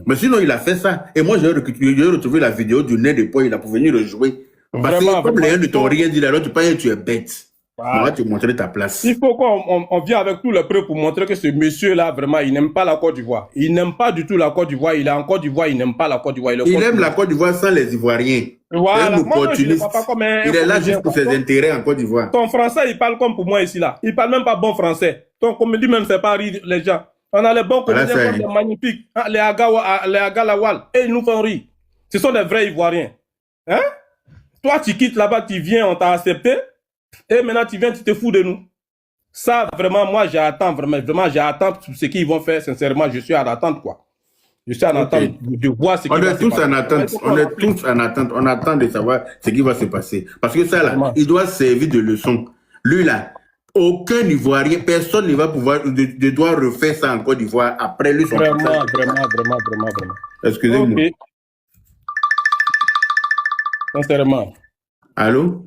Mais sinon, il a fait ça. Et moi, j'ai retrouvé la vidéo du nez de Poy, il a pour venir le jouer. Parce que comme les gens ne t'ont rien dit, alors tu penses que tu es bête. On va te montrer ta place. Il faut qu'on vienne avec tout le preuve pour montrer que ce monsieur-là, vraiment, il n'aime pas la Côte d'Ivoire. Il n'aime pas du tout la Côte d'Ivoire. Il est en Côte d'Ivoire, il n'aime pas la Côte d'Ivoire. Il aime la Côte d'Ivoire sans les Ivoiriens. Voilà. Il est là juste pour ses intérêts en Côte d'Ivoire. Ton français, il parle comme pour moi ici, là. Il parle même pas bon français. Ton comédie même ne fait pas rire les gens. On a les bons comédiens, les magnifiques, les Agalawal, et ils nous font rire. Ce sont des vrais Ivoiriens. Hein? Toi, tu quittes là-bas, tu viens, on t'a accepté. Et maintenant, tu viens, tu te fous de nous. Ça, vraiment, moi, j'attends, vraiment, j'attends ce qu'ils vont faire. Sincèrement, je suis en attente, quoi. Je suis en attente de voir ce qui va se passer. On est tous en attente. On attend de savoir ce qui va se passer. Parce que ça, là, il doit servir de leçon. Lui, là, aucun Ivoirien, personne ne va pouvoir, de doit refaire ça en Côte d'Ivoire après lui. Vraiment. Excusez-moi. Okay. Sincèrement. Allô?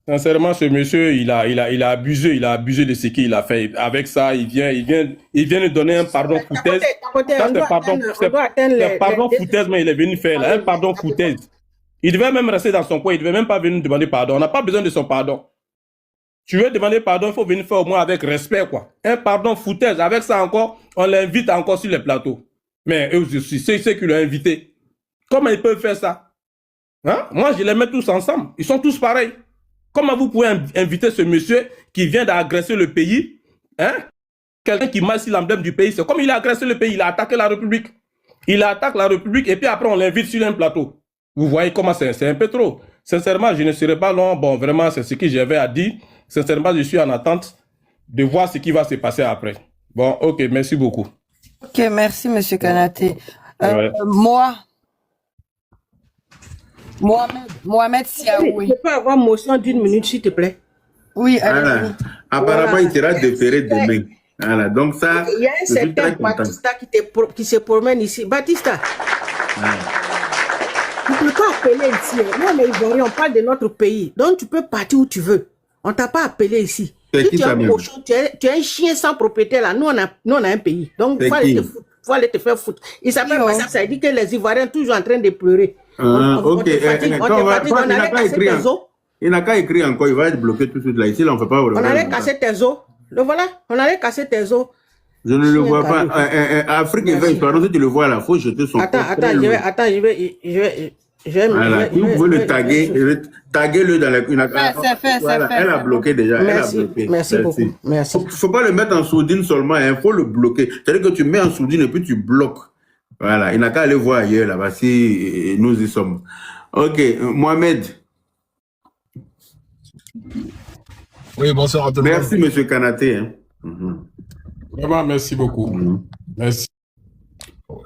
Sincèrement, ce monsieur, il a abusé de ce qu'il a fait. Avec ça, il vient nous donner un pardon foutaise. C'est pardon foutaise, mais il est venu faire là, un pardon foutaise. Il devait même rester dans son coin, il devait même pas venir demander pardon. On n'a pas besoin de son pardon. Tu veux demander pardon, il faut venir faire au moins avec respect, quoi. Un pardon foutaise. Avec ça encore, on l'invite encore sur les plateaux. Mais eux aussi, c'est ceux qui l'ont invité. Comment ils peuvent faire ça? Hein? Moi, je les mets tous ensemble. Ils sont tous pareils. Comment vous pouvez inviter ce monsieur qui vient d'agresser le pays, hein? Quelqu'un qui marche sur l'emblème du pays, c'est comme il a agressé le pays, il a attaqué la République. Il attaque la République et puis après on l'invite sur un plateau. Vous voyez comment c'est un peu trop. Sincèrement, je ne serai pas long. Bon, vraiment, c'est ce que j'avais à dire. Sincèrement, je suis en attente de voir ce qui va se passer après. Bon, ok, merci beaucoup. Ok, merci, monsieur Kanaté. Ouais. Mohamed Siaoui. Je peux avoir motion d'une minute, s'il te plaît? Oui, voilà. Apparemment, il sera déféré demain. Voilà, donc ça, il y a un certain Batista qui se promène ici. Batista, tu ne peux pas appeler ici. Nous, on est Ivoiriens, on parle de notre pays. Donc, tu peux partir où tu veux. On ne t'a pas appelé ici. Si tu es un cochon, tu es un chien sans propriétaire là. Nous, on a un pays. Donc, il faut aller te faire foutre. Il s'appelle Batista, ça dit que les Ivoiriens sont toujours en train de pleurer. Ok, il n'a qu'à écrire encore, il va être bloqué tout de suite là. Ici, là, on ne fait pas. On allait casser tes os. Le voilà, on allait casser tes os. Je ne le vois pas. Afrique éveille-toi, si tu le vois là, il faut jeter son corps. Je vais. Voilà, vous pouvez le taguer-le dans la. Voilà, elle a bloqué déjà. Merci beaucoup. Merci. Faut pas le mettre en sourdine seulement, il faut le bloquer. C'est-à-dire que tu mets en sourdine et puis tu bloques. Voilà, il n'a qu'à aller voir ailleurs là-bas si nous y sommes. Ok, Mohamed. Oui, bonsoir à tout le monde. Merci, monsieur Kanaté. Hein. Vraiment, merci beaucoup. Merci.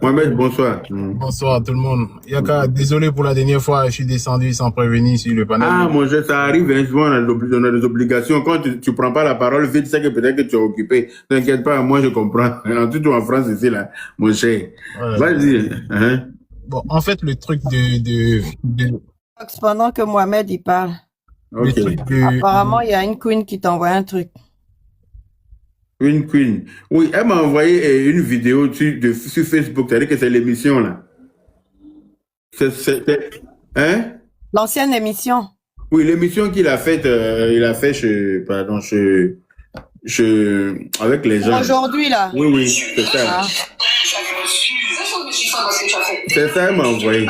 Mohamed, bonsoir. Bonsoir à tout le monde. Yaka, désolé pour la dernière fois, je suis descendu sans prévenir sur le panel. Ah, mon cher, ça arrive, hein, souvent on a des obligations. Quand tu prends pas la parole vite, c'est que peut-être que tu es occupé. T'inquiète pas, moi je comprends. En France ici, là, mon cher. Vas-y. Hein? Bon, en fait, le truc de... Pendant que Mohamed, il parle. Ok. Apparemment, il y a une queen qui t'envoie un truc. Une queen. Oui, elle m'a envoyé une vidéo sur Facebook. C'est-à-dire que c'est l'émission, là. Hein? L'ancienne émission. Oui, l'émission qu'il a faite, il a fait avec les gens. Aujourd'hui, là. Oui, c'est ça. Ah. C'est ça, elle m'a envoyé.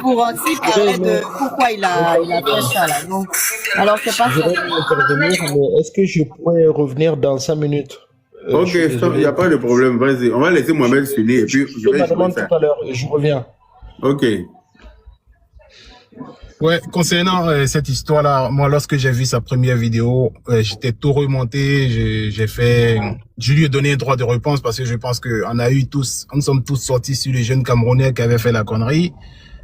Pour aussi parler de pourquoi il a fait ça, là. Donc, alors, c'est pas ça. Je vais intervenir, mais est-ce que je pourrais revenir dans 5 minutes? Ok, il n'y a pas de problème, vas-y. On va laisser Mohamed finir et puis je vais me demande tout à l'heure et je reviens. Ok. Ouais, concernant cette histoire-là, moi, lorsque j'ai vu sa première vidéo, j'étais tout remonté. Je lui ai donné un droit de réponse parce que je pense que nous sommes tous sortis sur les jeunes Camerounais qui avaient fait la connerie.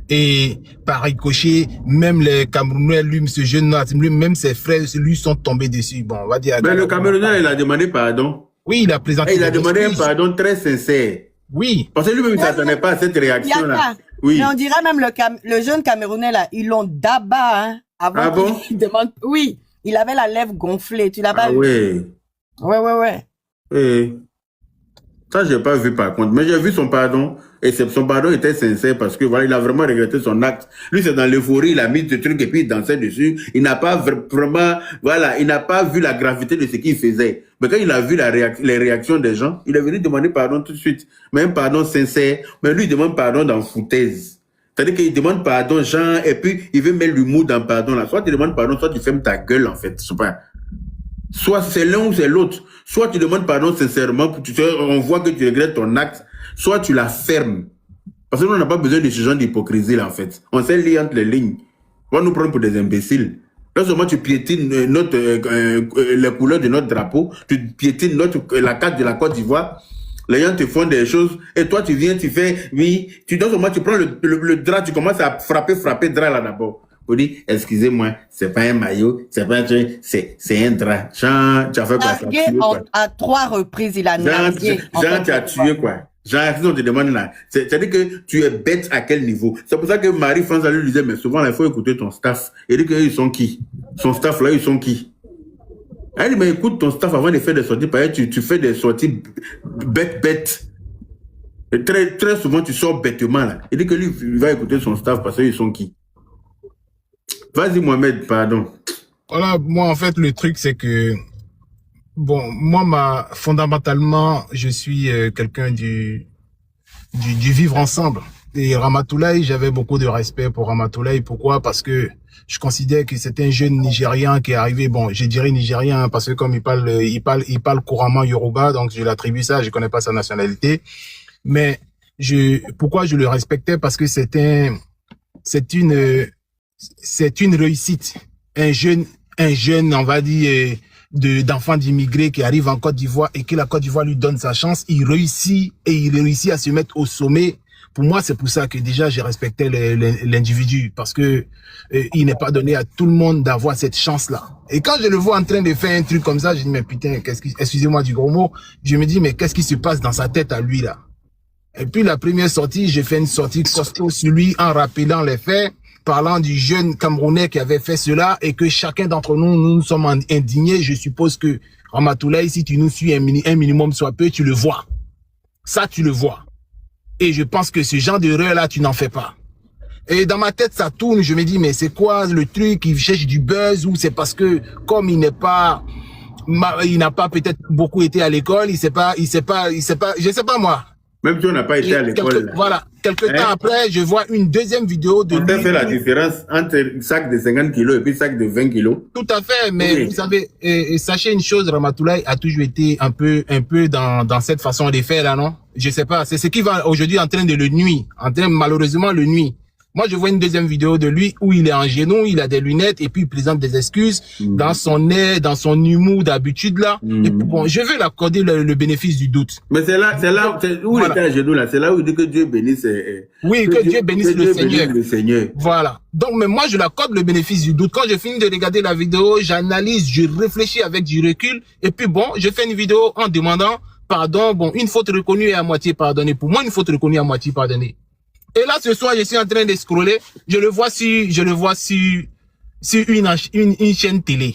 Et par ricochet, même les Camerounais, ce jeune-là, même ses frères, lui sont tombés dessus. Bon, on va dire. Mais le Camerounais, il a demandé pardon. Oui, il a présenté. Et il a demandé un pardon très sincère. Oui. Parce que lui-même, il ne s'attendait pas à cette réaction-là. Oui. Mais on dirait même le jeune Camerounais, là, ils l'ont d'abat, hein. Avant qu'il demande. Oui, il avait la lèvre gonflée. Tu l'as pas vu? Oui. Ouais. Oui. Ça, je n'ai pas vu par contre. Mais j'ai vu son pardon. Et son pardon était sincère parce que voilà, il a vraiment regretté son acte. Lui, c'est dans l'euphorie, il a mis ce truc et puis il dansait dessus. Il n'a pas vraiment, voilà, il n'a pas vu la gravité de ce qu'il faisait. Mais quand il a vu les réactions des gens, il est venu demander pardon tout de suite. Mais un pardon sincère. Mais lui, il demande pardon dans foutaise. C'est-à-dire qu'il demande pardon, genre, et puis il veut mettre l'humour dans pardon là. Soit tu demandes pardon, soit tu fermes ta gueule en fait. Soit c'est l'un ou c'est l'autre. Soit tu demandes pardon sincèrement, on voit que tu regrettes ton acte. Soit tu la fermes. Parce que nous, on n'a pas besoin de ce genre d'hypocrisie là en fait. On sait lire entre les lignes. On va nous prendre pour des imbéciles. Là seulement tu piétines les couleurs de notre drapeau, tu piétines la carte de la Côte d'Ivoire. Les gens te font des choses et toi tu viens, tu fais, oui, tu prends le drap, tu commences à frapper drap là d'abord. On dit, excusez-moi, c'est pas un maillot, c'est pas un truc, c'est un drap. Jean, tu as fait quoi? À 3 reprises, il a nargué. Jean, tu as tué quoi? Jean, si on te demande là, c'est-à-dire que tu es bête à quel niveau? C'est pour ça que Marie-France lui disait, mais souvent, il faut écouter ton staff. Il dit qu'ils sont qui? Son staff là, ils sont qui? Elle dit, mais écoute ton staff avant de faire des sorties, pareil, tu fais des sorties bêtes. Et très souvent, tu sors bêtement là. Il dit que lui, il va écouter son staff parce qu'ils sont qui? Vas-y, Mohamed, pardon. Voilà, moi, en fait, le truc, c'est que, bon, moi, fondamentalement, je suis quelqu'un du vivre ensemble. Et Ramatoulaye, j'avais beaucoup de respect pour Ramatoulaye. Pourquoi? Parce que je considère que c'est un jeune Nigérian qui est arrivé, bon, je dirais Nigérien, parce que comme il parle couramment Yoruba, donc je l'attribue ça, je connais pas sa nationalité. Mais pourquoi je le respectais? Parce que c'est une réussite. Un jeune, on va dire, d'enfant d'immigrés qui arrive en Côte d'Ivoire et que la Côte d'Ivoire lui donne sa chance, il réussit à se mettre au sommet. Pour moi, c'est pour ça que déjà, j'ai respecté l'individu parce que il n'est pas donné à tout le monde d'avoir cette chance-là. Et quand je le vois en train de faire un truc comme ça, je dis, mais putain, excusez-moi du gros mot, je me dis, mais qu'est-ce qui se passe dans sa tête à lui, là? Et puis, la première sortie, j'ai fait une sortie costaud sur lui en rappelant les faits, parlant du jeune Camerounais qui avait fait cela et que chacun d'entre nous sommes indignés. Je suppose que Ramatoulaye, si tu nous suis un minimum soit peu, tu le vois. Ça, tu le vois. Et je pense que ce genre d'erreur-là, tu n'en fais pas. Et dans ma tête, ça tourne. Je me dis, mais c'est quoi le truc? Il cherche du buzz ou c'est parce que comme il n'a pas peut-être beaucoup été à l'école, il sait pas, je sais pas moi. Même si on n'a pas été à l'école. Voilà. Quelques temps après, je vois une deuxième vidéo de lui. On a fait la différence entre un sac de 50 kilos et puis un sac de 20 kilos. Tout à fait, mais oui. Vous savez, sachez une chose, Ramatoulaye a toujours été un peu dans cette façon de faire là, non? Je sais pas, c'est ce qui va aujourd'hui en train de le nuire, malheureusement le nuire. Moi, je vois une deuxième vidéo de lui où il est en genou, il a des lunettes et puis il présente des excuses dans son air, dans son humour d'habitude là. Et puis, bon, je veux l'accorder le bénéfice du doute. Mais c'est là où il était à genoux là, c'est là où il dit que Dieu bénisse. Oui, que Dieu bénisse le Seigneur. Voilà. Donc, mais moi, je l'accorde le bénéfice du doute. Quand je finis de regarder la vidéo, j'analyse, je réfléchis avec du recul et puis bon, je fais une vidéo en demandant pardon. Bon, une faute reconnue et à moitié pardonnée. Pour moi, une faute reconnue à moitié pardonnée. Et là, ce soir, je suis en train de scroller. Je le vois sur sur une chaîne télé.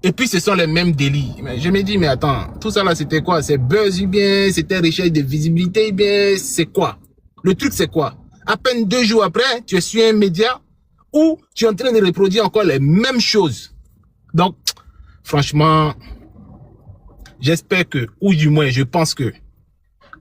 Et puis, ce sont les mêmes délits. Mais je me dis, mais attends, tout ça là, c'était quoi? C'est buzz ou bien c'était recherche de visibilité ou bien c'est quoi? Le truc, c'est quoi? À peine 2 jours après, tu es sur un média où tu es en train de reproduire encore les mêmes choses. Donc, franchement, j'espère que, ou du moins, je pense que,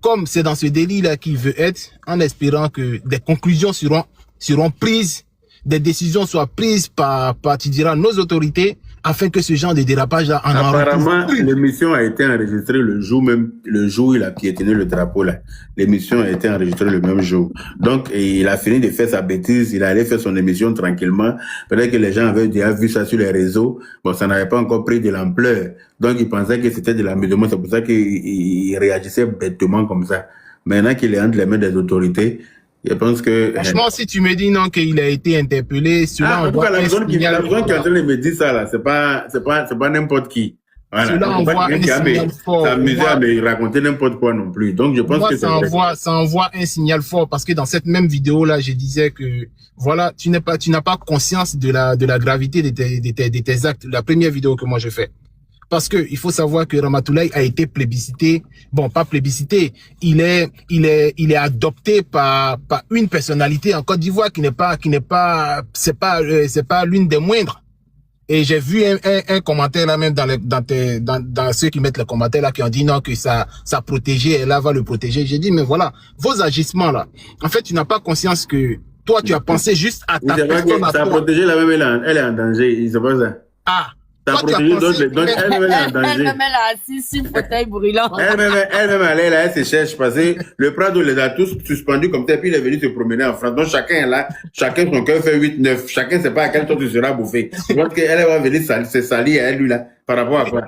comme c'est dans ce délit-là qu'il veut être, en espérant que des conclusions seront prises, des décisions soient prises par tu diras, nos autorités, afin que ce genre de dérapage-là en apparemment, l'émission a été enregistrée le jour où il a piétiné le drapeau là. L'émission a été enregistrée le même jour. Donc, il a fini de faire sa bêtise, il allait faire son émission tranquillement. Peut-être que les gens avaient déjà vu ça sur les réseaux. Bon, ça n'avait pas encore pris de l'ampleur. Donc, ils pensaient que c'était de l'amusement. C'est pour ça qu'il réagissait bêtement comme ça. Maintenant qu'il est entre les mains des autorités, je pense que... Franchement, si tu me dis non qu'il a été interpellé, la personne qui est en train de me dire ça là, c'est pas n'importe qui. Voilà. Cela envoie un signal fort. S'amuser à me raconter n'importe quoi non plus. Donc je pense que ça envoie un signal fort parce que dans cette même vidéo là, je disais que voilà, tu n'as pas conscience de la gravité de tes actes. La première vidéo que moi je fais. Parce que il faut savoir que Ramatoulaye a été plébiscité. Bon, pas plébiscité. Il est adopté par une personnalité en Côte d'Ivoire c'est pas l'une des moindres. Et j'ai vu un commentaire là même dans ceux qui mettent les commentaires là qui ont dit non que ça protégeait, elle va le protéger. J'ai dit mais voilà, vos agissements là. En fait, tu n'as pas conscience que toi tu as pensé juste à ta personne. Ça a protégé la même, elle est en danger. C'est pas ça. Ah. Donc elle-même est en danger. Elle-même elle est assise sur le fauteuil brûlant. Elle-même elle se cherche parce que le Prado les a tous suspendus comme ça puis il est venu se promener en France. Donc chacun est là, chacun son cœur fait 8-9, chacun sait pas à quel tour tu seras bouffé. Je pense qu'elle va venir se salir à elle lui là par rapport à quoi.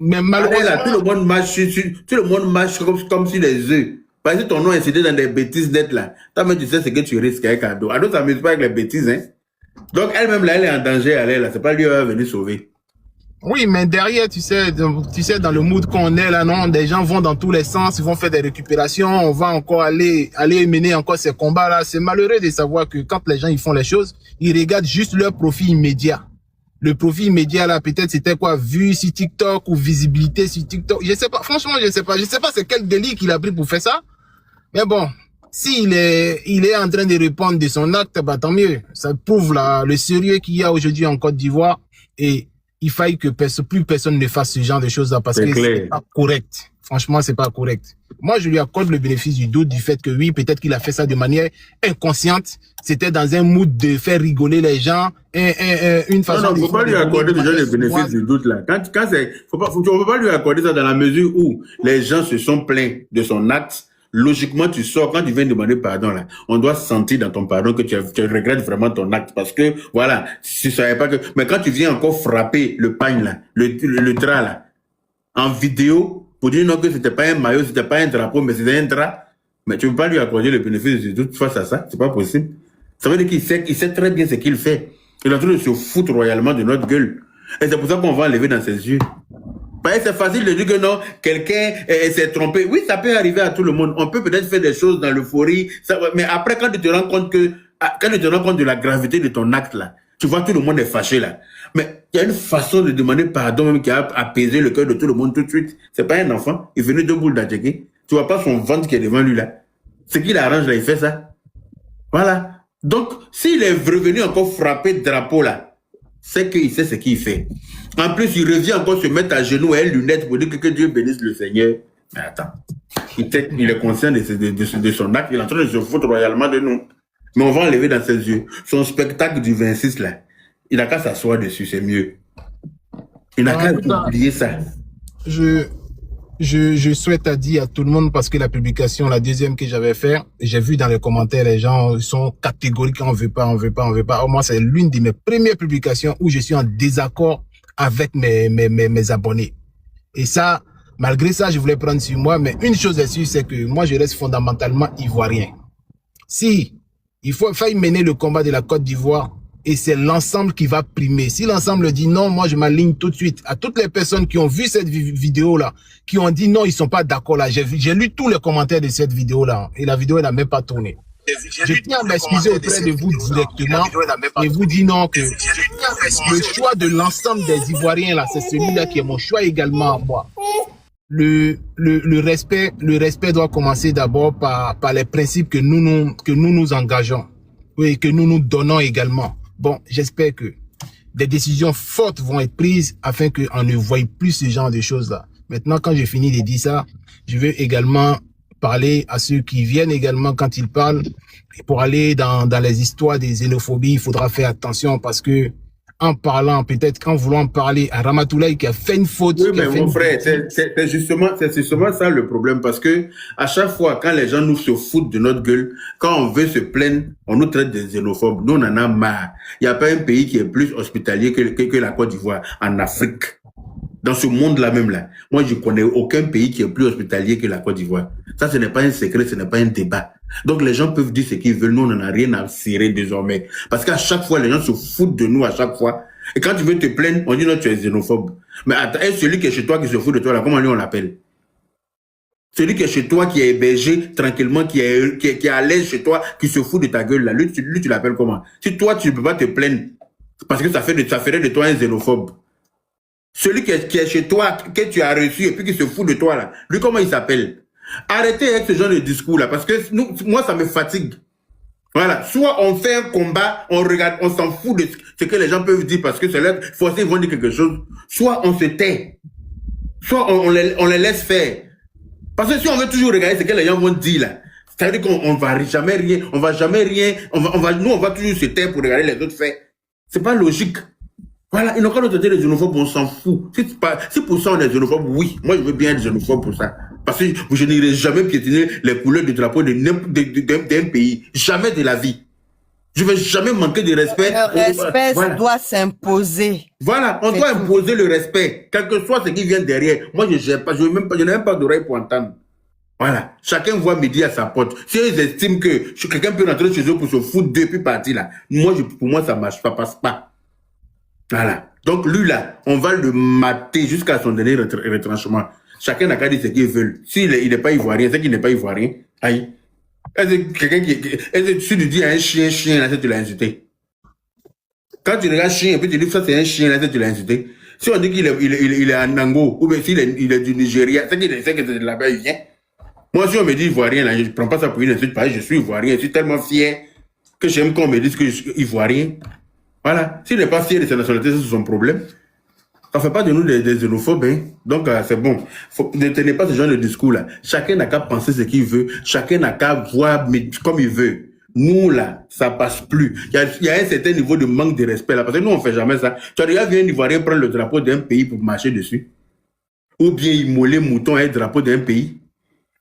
Mais malheureusement, tout le monde marche comme sur les œufs. Parce que ton nom est cité dans des bêtises d'être là. Toi-même tu sais ce que tu risques avec Ado. Ado s'amuse pas avec les bêtises hein. Donc elle-même là elle est en danger, elle est là, c'est pas lui qui va venir sauver. Oui, mais derrière, tu sais, dans le mood qu'on est là, non, des gens vont dans tous les sens, ils vont faire des récupérations, on va encore aller mener encore ces combats-là. C'est malheureux de savoir que quand les gens, ils font les choses, ils regardent juste leur profit immédiat. Le profit immédiat, là, peut-être c'était quoi, vue sur TikTok ou visibilité sur TikTok. Je sais pas, franchement, je sais pas c'est quel délit qu'il a pris pour faire ça. Mais bon, s'il est en train de répondre de son acte, bah, tant mieux. Ça prouve là, le sérieux qu'il y a aujourd'hui en Côte d'Ivoire et il faille que plus personne ne fasse ce genre de choses là parce que c'est pas correct. Franchement, c'est pas correct. Moi, je lui accorde le bénéfice du doute du fait que oui, peut-être qu'il a fait ça de manière inconsciente. C'était dans un mood de faire rigoler les gens, une façon. Non, faut pas lui accorder déjà le bénéfice du doute là. Quand on peut pas lui accorder ça dans la mesure où les gens se sont plaints de son acte. Logiquement, tu sors, quand tu viens demander pardon, là, on doit sentir dans ton pardon que tu regrettes vraiment ton acte parce que, voilà, tu savais pas que, mais quand tu viens encore frapper le pagne, là, le drap, là, en vidéo, pour dire non que c'était pas un maillot, c'était pas un drapeau, mais c'était un drap, mais tu peux pas lui accorder le bénéfice du doute face à ça, c'est pas possible. Ça veut dire qu'il sait très bien ce qu'il fait. Il est en train de se foutre royalement de notre gueule. Et c'est pour ça qu'on va enlever dans ses yeux. C'est facile de dire que non, quelqu'un s'est trompé. Oui, ça peut arriver à tout le monde. On peut peut-être faire des choses dans l'euphorie. Mais après, quand tu te rends compte de la gravité de ton acte là, tu vois, tout le monde est fâché là. Mais il y a une façon de demander pardon même qui a apaisé le cœur de tout le monde tout de suite. C'est pas un enfant. Il venait de boules d'Adjeki. Tu vois pas son ventre qui est devant lui là. Ce qu'il arrange là, il fait ça. Voilà. Donc, s'il est revenu encore frapper le drapeau là, c'est qu'il sait ce qu'il fait. En plus, il revient encore se mettre à genoux et lunettes pour dire que Dieu bénisse le Seigneur. Mais attends, il est conscient de son acte, il est en train de se foutre royalement de nous. Mais on va enlever dans ses yeux. Son spectacle du 26 là, il n'a qu'à s'asseoir dessus, c'est mieux. Il n'a qu'à oublier ça. Je souhaite à dire à tout le monde parce que la publication, la deuxième que j'avais fait, j'ai vu dans les commentaires, les gens sont catégoriques, on veut pas. Moi, c'est l'une de mes premières publications où je suis en désaccord avec mes abonnés. Et ça, malgré ça, je voulais prendre sur moi, mais une chose est sûre, c'est que moi, je reste fondamentalement ivoirien. Si il faut mener le combat de la Côte d'Ivoire, et c'est l'ensemble qui va primer. Si l'ensemble dit non, moi je m'aligne tout de suite. À toutes les personnes qui ont vu cette vidéo-là, qui ont dit non, ils sont pas d'accord là. J'ai lu tous les commentaires de cette vidéo-là, et la vidéo elle n'a même pas tourné. Je tiens à m'excuser auprès de vous directement et vous dire non que le choix de l'ensemble des Ivoiriens, là, c'est celui-là qui est mon choix également à moi. Le respect doit commencer d'abord par les principes que nous engageons. Oui, que nous donnons également. Bon, j'espère que des décisions fortes vont être prises afin qu'on ne voie plus ce genre de choses-là. Maintenant, quand j'ai fini de dire ça, je veux également parler à ceux qui viennent également quand ils parlent. Et pour aller dans les histoires des xénophobies, il faudra faire attention parce que en parlant, peut-être qu'en voulant parler à Ramatoulaye qui a fait une faute. Oui, mais mon frère, c'est justement ça le problème parce que à chaque fois, quand les gens nous se foutent de notre gueule, quand on veut se plaindre, on nous traite de xénophobes. Nous, on en a marre. Il n'y a pas un pays qui est plus hospitalier que la Côte d'Ivoire en Afrique. Dans ce monde-là même là, moi je connais aucun pays qui est plus hospitalier que la Côte d'Ivoire. Ça, ce n'est pas un secret, ce n'est pas un débat. Donc les gens peuvent dire ce qu'ils veulent, nous on n'en a rien à cirer désormais. Parce qu'à chaque fois, les gens se foutent de nous à chaque fois. Et quand tu veux te plaindre, on dit non, tu es xénophobe. Mais attends, celui qui est chez toi qui se fout de toi là, comment lui on l'appelle? Celui qui est chez toi, qui est hébergé tranquillement, qui est à l'aise chez toi, qui se fout de ta gueule là, lui tu l'appelles comment? Si toi tu ne peux pas te plaindre, parce que ça ferait de toi un xénophobe. Celui qui est chez toi, que tu as reçu et puis qui se fout de toi là, lui comment il s'appelle? Arrêtez avec ce genre de discours là, parce que moi ça me fatigue. Voilà, soit on fait un combat, on regarde, on s'en fout de ce que les gens peuvent dire parce que c'est là, forcément ils vont dire quelque chose. Soit on se tait, soit on les laisse faire. Parce que si on veut toujours regarder ce que les gens vont dire là, ça veut dire qu'on va jamais rien, on va nous on va toujours se taire pour regarder les autres faire. C'est pas logique. Voilà, ils n'ont qu'à nous traiter les xénophobes, on s'en fout. Si pour ça on est xénophobe, oui, moi je veux bien être xénophobe pour ça. Parce que je n'irai jamais piétiner les couleurs du drapeau d'un pays. Jamais de la vie. Je ne vais jamais manquer de respect. Le respect doit s'imposer. Voilà, on doit imposer le respect. Quel que soit ce qui vient derrière. Moi, je n'ai même pas d'oreille pour entendre. Voilà, chacun voit midi à sa porte. Si ils estiment que quelqu'un peut rentrer chez eux pour se foutre depuis partir là, pour moi ça marche pas, passe pas. Voilà. Donc lui là, on va le mater jusqu'à son dernier retranchement. Chacun n'a qu'à dire ce qu'il veut. S'il n'est pas ivoirien, c'est qu'il n'est pas ivoirien. Aïe. Est-ce que si tu dis à un chien, là, c'est que tu l'as insulté. Quand tu regardes chien, et puis tu dis ça c'est un chien, là, c'est que tu l'as insulté. Si on dit qu'il est en Nango, ou bien s'il est du Nigeria, c'est que c'est de là-bas il vient. Moi, si on me dit ivoirien, là, je ne prends pas ça pour une insulte, parce que je suis ivoirien, je suis tellement fier que j'aime qu'on me dise que je suis ivoirien. Voilà. S'il n'est pas fier de sa nationalité, c'est son problème. Ça ne fait pas de nous des xénophobes, hein. Donc, c'est bon. Ne tenez pas ce genre de discours-là. Chacun n'a qu'à penser ce qu'il veut. Chacun n'a qu'à voir comme il veut. Nous, là, ça passe plus. Il y a un certain niveau de manque de respect, là. Parce que nous, on ne fait jamais ça. Tu as déjà vu un Ivoirien prendre le drapeau d'un pays pour marcher dessus? Ou bien immoler mouton à un drapeau d'un pays?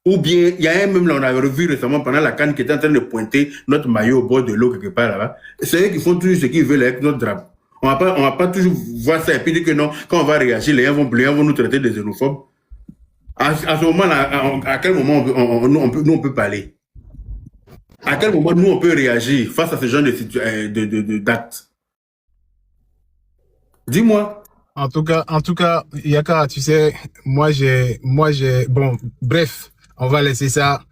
Ou bien, il y a un même, là, on avait vu récemment pendant la CAN qui était en train de pointer notre maillot au bord de l'eau quelque part là-bas. C'est eux qui font toujours ce qu'ils veulent avec notre drapeau. On va pas toujours voir ça et puis dire que non, quand on va réagir, les gens vont nous traiter de xénophobes. À ce moment-là, à quel moment on peut parler? À quel moment nous on peut réagir face à ce genre d'actes? Dis-moi. En tout cas, Yaka, tu sais, moi j'ai, bon, bref, on va laisser ça.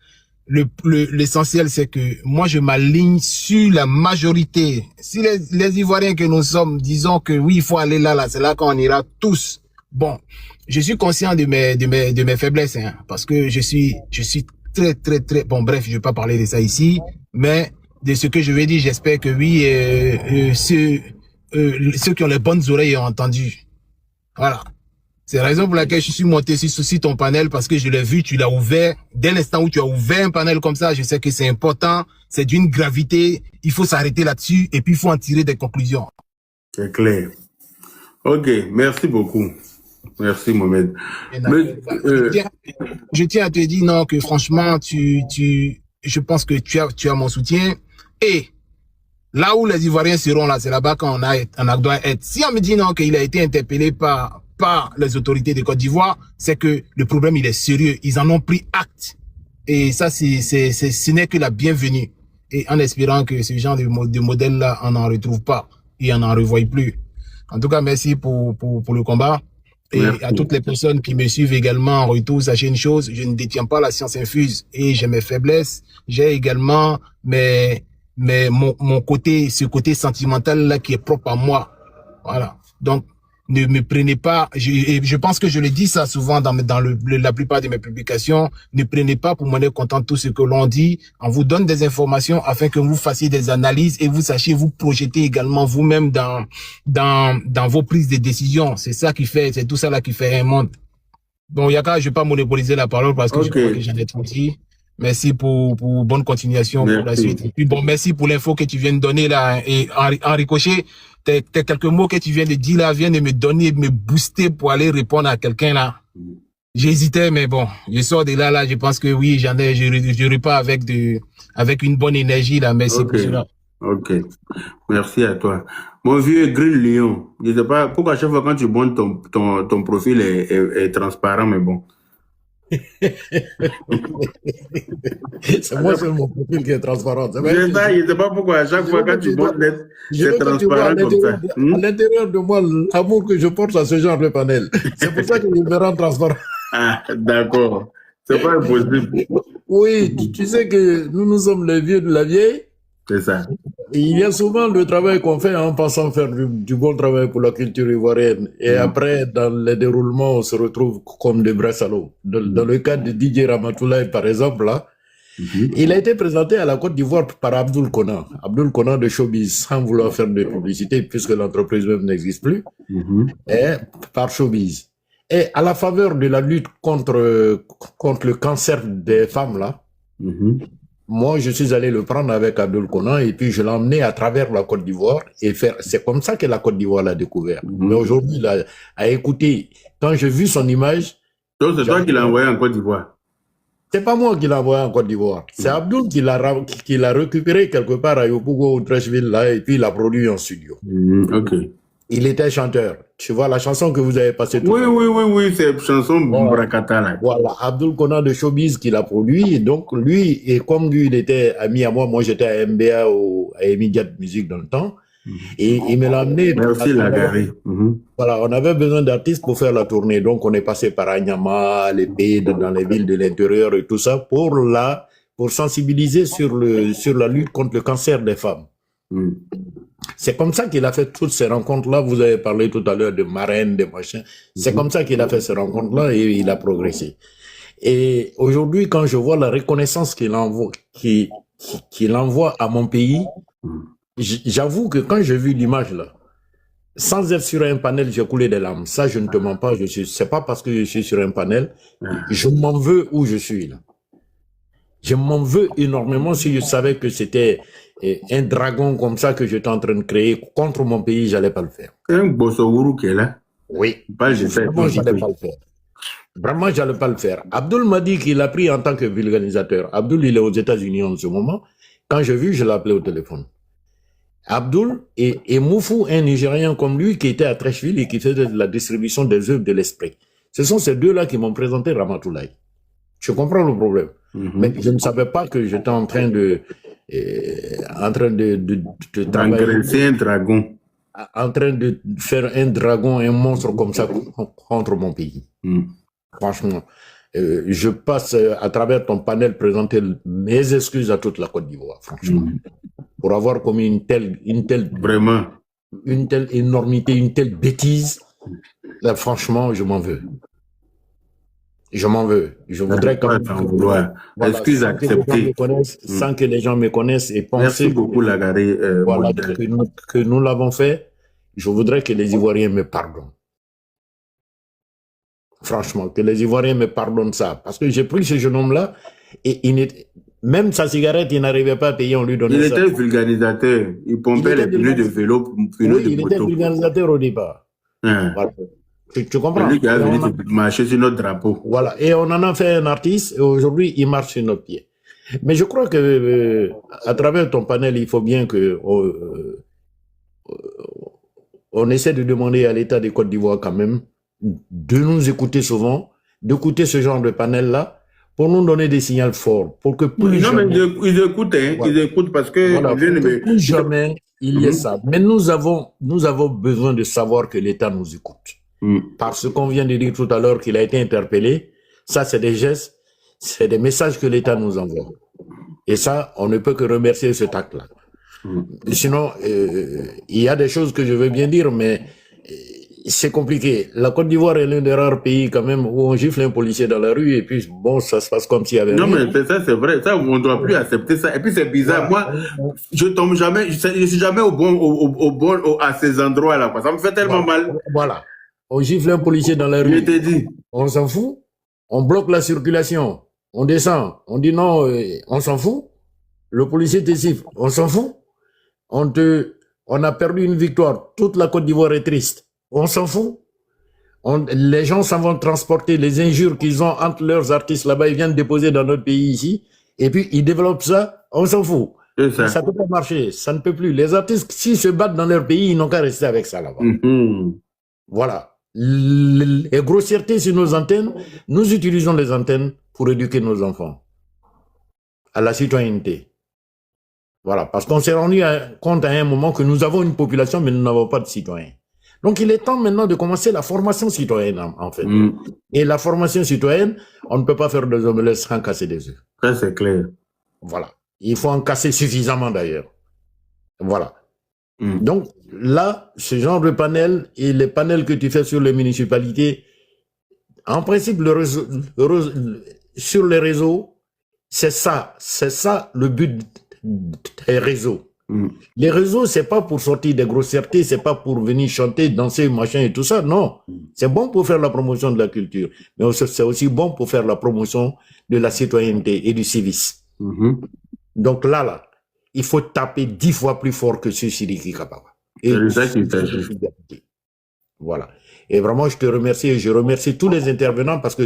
L'essentiel, c'est que moi, je m'aligne sur la majorité. Si les Ivoiriens que nous sommes, disons que oui, il faut aller là, c'est là qu'on ira tous. Bon, je suis conscient de mes faiblesses, hein, parce que je suis très, bon, bref, je vais pas parler de ça ici, mais de ce que je vais dire, j'espère que oui, ceux qui ont les bonnes oreilles ont entendu. Voilà. C'est la raison pour laquelle je suis monté sur ton panel, parce que je l'ai vu, tu l'as ouvert. Dès l'instant où tu as ouvert un panel comme ça, je sais que c'est important, c'est d'une gravité, il faut s'arrêter là-dessus et puis il faut en tirer des conclusions. C'est clair. Ok, merci beaucoup. Merci Mohamed. Je tiens à te dire non, que franchement, je pense que tu as mon soutien. Et là où les Ivoiriens seront là, c'est là-bas qu'on doit être. Si on me dit non, qu'il a été interpellé par les autorités de Côte d'Ivoire, c'est que le problème, il est sérieux. Ils en ont pris acte. Et ça, ce n'est que la bienvenue. Et en espérant que ce genre de modèle-là, on n'en retrouve pas et on n'en revoit plus. En tout cas, merci pour le combat. Et à toutes les personnes qui me suivent également en retour, sachez une chose, je ne détiens pas la science infuse et j'ai mes faiblesses. J'ai également mon côté, ce côté sentimental là qui est propre à moi. Voilà. Donc, ne me prenez pas, je pense que je le dis ça souvent dans la plupart de mes publications, ne prenez pas pour monnaie contente tout ce que l'on dit. On vous donne des informations afin que vous fassiez des analyses et vous sachiez vous projeter également vous-même dans vos prises de décision. C'est ça qui fait, c'est tout ça là qui fait un monde. Bon, Yaka, je vais pas monopoliser la parole parce que je crois que j'en ai tout dit. Merci pour bonne continuation pour la suite. Et puis bon, merci pour l'info que tu viens de donner là. Et en ricochet, tes quelques mots que tu viens de dire là viennent de me donner, de me booster pour aller répondre à quelqu'un là. J'hésitais, mais bon, je sors de là, je pense que oui, je repars avec une bonne énergie là. Merci pour cela. Ok. Merci à toi. Mon vieux Green Lion, je sais pas pourquoi à chaque fois quand tu montes ton profil est transparent, mais bon. C'est moi seul mon profil qui est transparent. Je sais pas pourquoi à chaque fois quand tu montes c'est transparent comme ça. À l'intérieur de moi, l'amour que je porte à ce genre de panel. C'est pour ça que je me rends transparent. Ah, d'accord. C'est pas impossible. Oui, tu sais que nous sommes les vieux de la vieille. C'est ça. Et il y a souvent le travail qu'on fait en pensant faire du bon travail pour la culture ivoirienne. Et après, dans les déroulements, on se retrouve comme des vrais salauds. Dans le cas de DJ Ramatoulaye, par exemple, là, il a été présenté à la Côte d'Ivoire par Abdul Konan. Abdul Konan de Showbiz, sans vouloir faire de publicité, puisque l'entreprise même n'existe plus, et par Showbiz. Et à la faveur de la lutte contre le cancer des femmes, là, moi, je suis allé le prendre avec Abdul Konan et puis je l'ai emmené à travers la Côte d'Ivoire et faire. C'est comme ça que la Côte d'Ivoire l'a découvert. Mais aujourd'hui, à écouter, quand j'ai vu son image. Donc, c'est toi qui l'as envoyé en Côte d'Ivoire? C'est pas moi qui l'ai envoyé en Côte d'Ivoire. C'est Abdul qui l'a récupéré quelque part à Yopougo ou Trècheville, là, et puis il l'a produit en studio. Ok. Il était chanteur. Tu vois la chanson que vous avez passée tout à l'heure. Oui, c'est une chanson Brakata là. Voilà, Abdul Konan de Showbiz qui l'a produit. Et donc, lui, et comme lui, il était ami à moi j'étais à MBA à Emidiat Musique dans le temps. Et il me l'a amené. Merci, Lagaré. Voilà, on avait besoin d'artistes pour faire la tournée. Donc, on est passé par Agnama, les pays dans les villes de l'intérieur et tout ça pour sensibiliser sur la lutte contre le cancer des femmes. C'est comme ça qu'il a fait toutes ces rencontres-là. Vous avez parlé tout à l'heure de marraines, de machins. C'est comme ça qu'il a fait ces rencontres-là et il a progressé. Et aujourd'hui, quand je vois la reconnaissance qu'il envoie à mon pays, j'avoue que quand j'ai vu l'image là, sans être sur un panel, j'ai coulé des larmes. Ça, je ne te mens pas. C'est pas parce que je suis sur un panel. Je m'en veux où je suis là. Je m'en veux énormément si je savais que c'était un dragon comme ça que j'étais en train de créer contre mon pays, j'allais pas le faire. Un Bossogourou qui est là. Oui. Vraiment, j'allais pas le faire. Vraiment, j'allais pas le faire. Abdul m'a dit qu'il a pris en tant que vulgarisateur. Abdul, il est aux États-Unis en ce moment. Quand j'ai vu, je l'ai appelé au téléphone. Abdul et Moufou, un Nigérien comme lui, qui était à Trècheville et qui faisait de la distribution des œuvres de l'esprit. Ce sont ces deux-là qui m'ont présenté Ramatoulaye. Je comprends le problème. Mais je ne savais pas que j'étais en train de d'engraisser un dragon. En train de faire un dragon, un monstre comme ça contre mon pays. Franchement, je passe à travers ton panel présenter mes excuses à toute la Côte d'Ivoire, franchement. Pour avoir commis une telle énormité, une telle bêtise. Là, franchement, je m'en veux. Je m'en veux. Je voudrais quand même. Excuse acceptée. Sans que les gens me connaissent et pensent. Merci beaucoup, Lagaré. Que nous l'avons fait. Je voudrais que les Ivoiriens me pardonnent. Franchement, que les Ivoiriens me pardonnent ça. Parce que j'ai pris ce jeune homme-là et même sa cigarette, il n'arrivait pas à payer, on lui donnait ça. Il était vulgarisateur. Il pompait les pneus de vélo, pneus de moto. Il était vulgarisateur au départ. Voilà. Tu comprends? Lui qui a venu marcher sur notre drapeau. Voilà. Et on en a fait un artiste et aujourd'hui, il marche sur nos pieds. Mais je crois que à travers ton panel, il faut bien que on essaie de demander à l'État de Côte d'Ivoire quand même de nous écouter souvent, d'écouter ce genre de panel-là pour nous donner des signaux forts, pour que plus jamais... mais ils écoutent, hein, voilà. Ils écoutent parce que... Voilà, plus jamais il y ait ça. Mais nous avons besoin de savoir que l'État nous écoute. par ce qu'on vient de dire tout à l'heure qu'il a été interpellé. Ça, c'est des gestes, c'est des messages que l'État nous envoie. Et ça, on ne peut que remercier cet acte-là. Sinon, il y a des choses que je veux bien dire, mais c'est compliqué. La Côte d'Ivoire est l'un des rares pays quand même où on gifle un policier dans la rue et puis bon, ça se passe comme s'il y avait... Non, mais ça, c'est vrai. Ça, on ne doit plus accepter ça. Et puis, c'est bizarre. Moi, je tombe jamais, je suis jamais à ces endroits-là, quoi. Ça me fait tellement mal. Voilà. On gifle un policier dans la rue. Je t'ai dit. On s'en fout. On bloque la circulation. On descend. On dit non, on s'en fout. Le policier te siffle. On s'en fout. On a perdu une victoire. Toute la Côte d'Ivoire est triste. On s'en fout. Les gens s'en vont transporter les injures qu'ils ont entre leurs artistes là-bas. Ils viennent déposer dans notre pays ici. Et puis, ils développent ça. On s'en fout. Ça peut pas marcher. Ça ne peut plus. Les artistes, s'ils se battent dans leur pays, ils n'ont qu'à rester avec ça là-bas. Voilà. Les grossièretés sur nos antennes, nous utilisons les antennes pour éduquer nos enfants à la citoyenneté. Voilà, parce qu'on s'est rendu compte à un moment que nous avons une population, mais nous n'avons pas de citoyens. Donc, il est temps maintenant de commencer la formation citoyenne, en fait. Et la formation citoyenne, on ne peut pas faire des omelettes sans casser des œufs. Ça, c'est clair. Voilà. Il faut en casser suffisamment, d'ailleurs. Voilà. Donc, là, ce genre de panel et les panels que tu fais sur les municipalités, en principe, sur les réseaux, c'est ça le but des réseaux. Les réseaux, c'est pas pour sortir des grossièretés, c'est pas pour venir chanter, danser, machin et tout ça, non. C'est bon pour faire la promotion de la culture, mais c'est aussi bon pour faire la promotion de la citoyenneté et du civisme. Donc là, il faut taper 10 fois plus fort que ce Sidiki Kaba. Voilà. Et vraiment, je te remercie et je remercie tous les intervenants parce que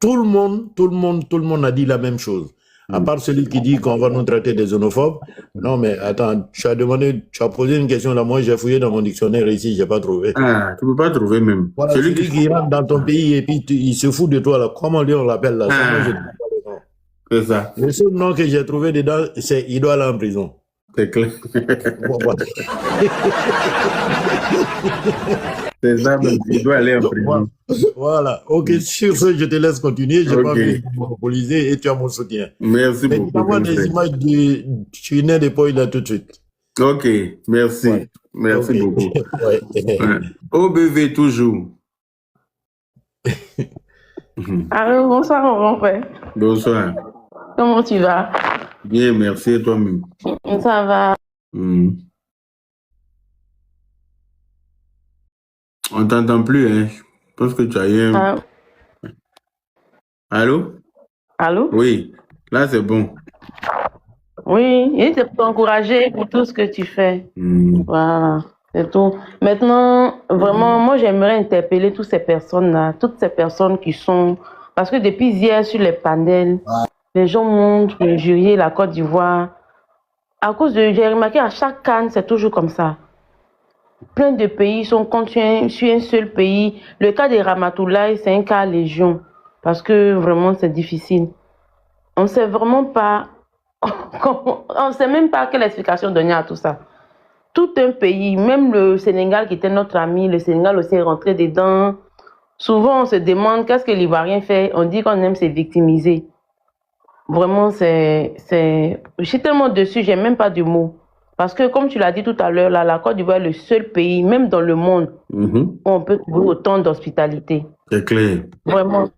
tout le monde a dit la même chose. À part celui qui dit qu'on va nous traiter des xénophobes. Non, mais attends, tu as posé une question là, moi j'ai fouillé dans mon dictionnaire ici, j'ai pas trouvé. Ah, tu peux pas trouver même. Voilà, celui qui rentre dans ton pays et puis il se fout de toi là, comment on l'appelle là? C'est ça. Le seul nom que j'ai trouvé dedans, c'est il doit aller en prison. C'est clair. C'est ça, même, il doit aller en prison. Voilà. Ok, sur ce, je te laisse continuer. Je n'ai pas envie de monopoliser et tu as mon soutien. Merci beaucoup. Tu m'envoies des images de Chiné de Poil là tout de suite. Ok, merci. Merci beaucoup. OBV toujours. Allô, bonsoir, mon grand frère. Bonsoir. Comment tu vas? Bien, merci, et toi-même? Ça va. On t'entend plus, hein? Je pense que tu as eu un... Allô? Allô? Oui, là c'est bon. Oui, et c'est pour t'encourager pour tout ce que tu fais. Voilà, c'est tout. Maintenant, vraiment, moi j'aimerais interpeller toutes ces personnes-là, toutes ces personnes qui sont... Parce que depuis hier sur les panels, les gens montrent le jury, la Côte d'Ivoire. À cause de... J'ai remarqué à chaque CAN, c'est toujours comme ça. Plein de pays sont contre sur un seul pays. Le cas de Ramatoulaye, c'est un cas légion. Parce que vraiment, c'est difficile. On ne sait vraiment pas... on ne sait même pas quelle explication donner à tout ça. Tout un pays, même le Sénégal qui était notre ami, le Sénégal aussi est rentré dedans. Souvent, on se demande qu'est-ce que l'Ivoirien fait. On dit qu'on aime se victimiser. Vraiment, je suis tellement dessus, j'ai même pas de mots. Parce que, comme tu l'as dit tout à l'heure, la Côte d'Ivoire est le seul pays, même dans le monde, où on peut trouver autant d'hospitalité. C'est clair. Vraiment.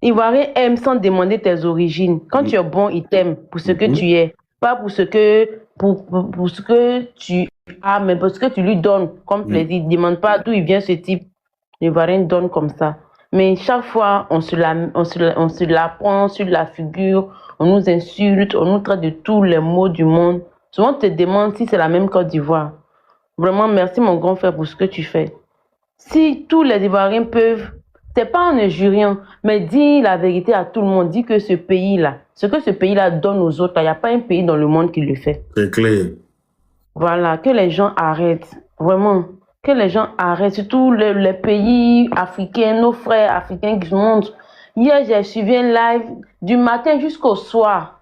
Ivoirien aime sans demander tes origines. Quand tu es bon, il t'aime pour ce que tu es. Pas pour ce que, pour ce que tu as, mais pour ce que tu lui donnes comme plaisir. Il ne demande pas d'où il vient ce type. L'Ivoirien donne comme ça. Mais chaque fois, on se la prend sur la figure, on nous insulte, on nous traite de tous les maux du monde. Souvent, on te demande si c'est la même Côte d'Ivoire. Vraiment, merci mon grand frère pour ce que tu fais. Si tous les Ivoiriens peuvent, c'est pas en injuriant, mais dis la vérité à tout le monde. Dis que ce pays-là, ce que ce pays-là donne aux autres, il n'y a pas un pays dans le monde qui le fait. C'est clair. Voilà, que les gens arrêtent. Vraiment, que les gens arrêtent. Surtout les pays africains, nos frères africains qui se montrent. Hier, j'ai suivi un live du matin jusqu'au soir.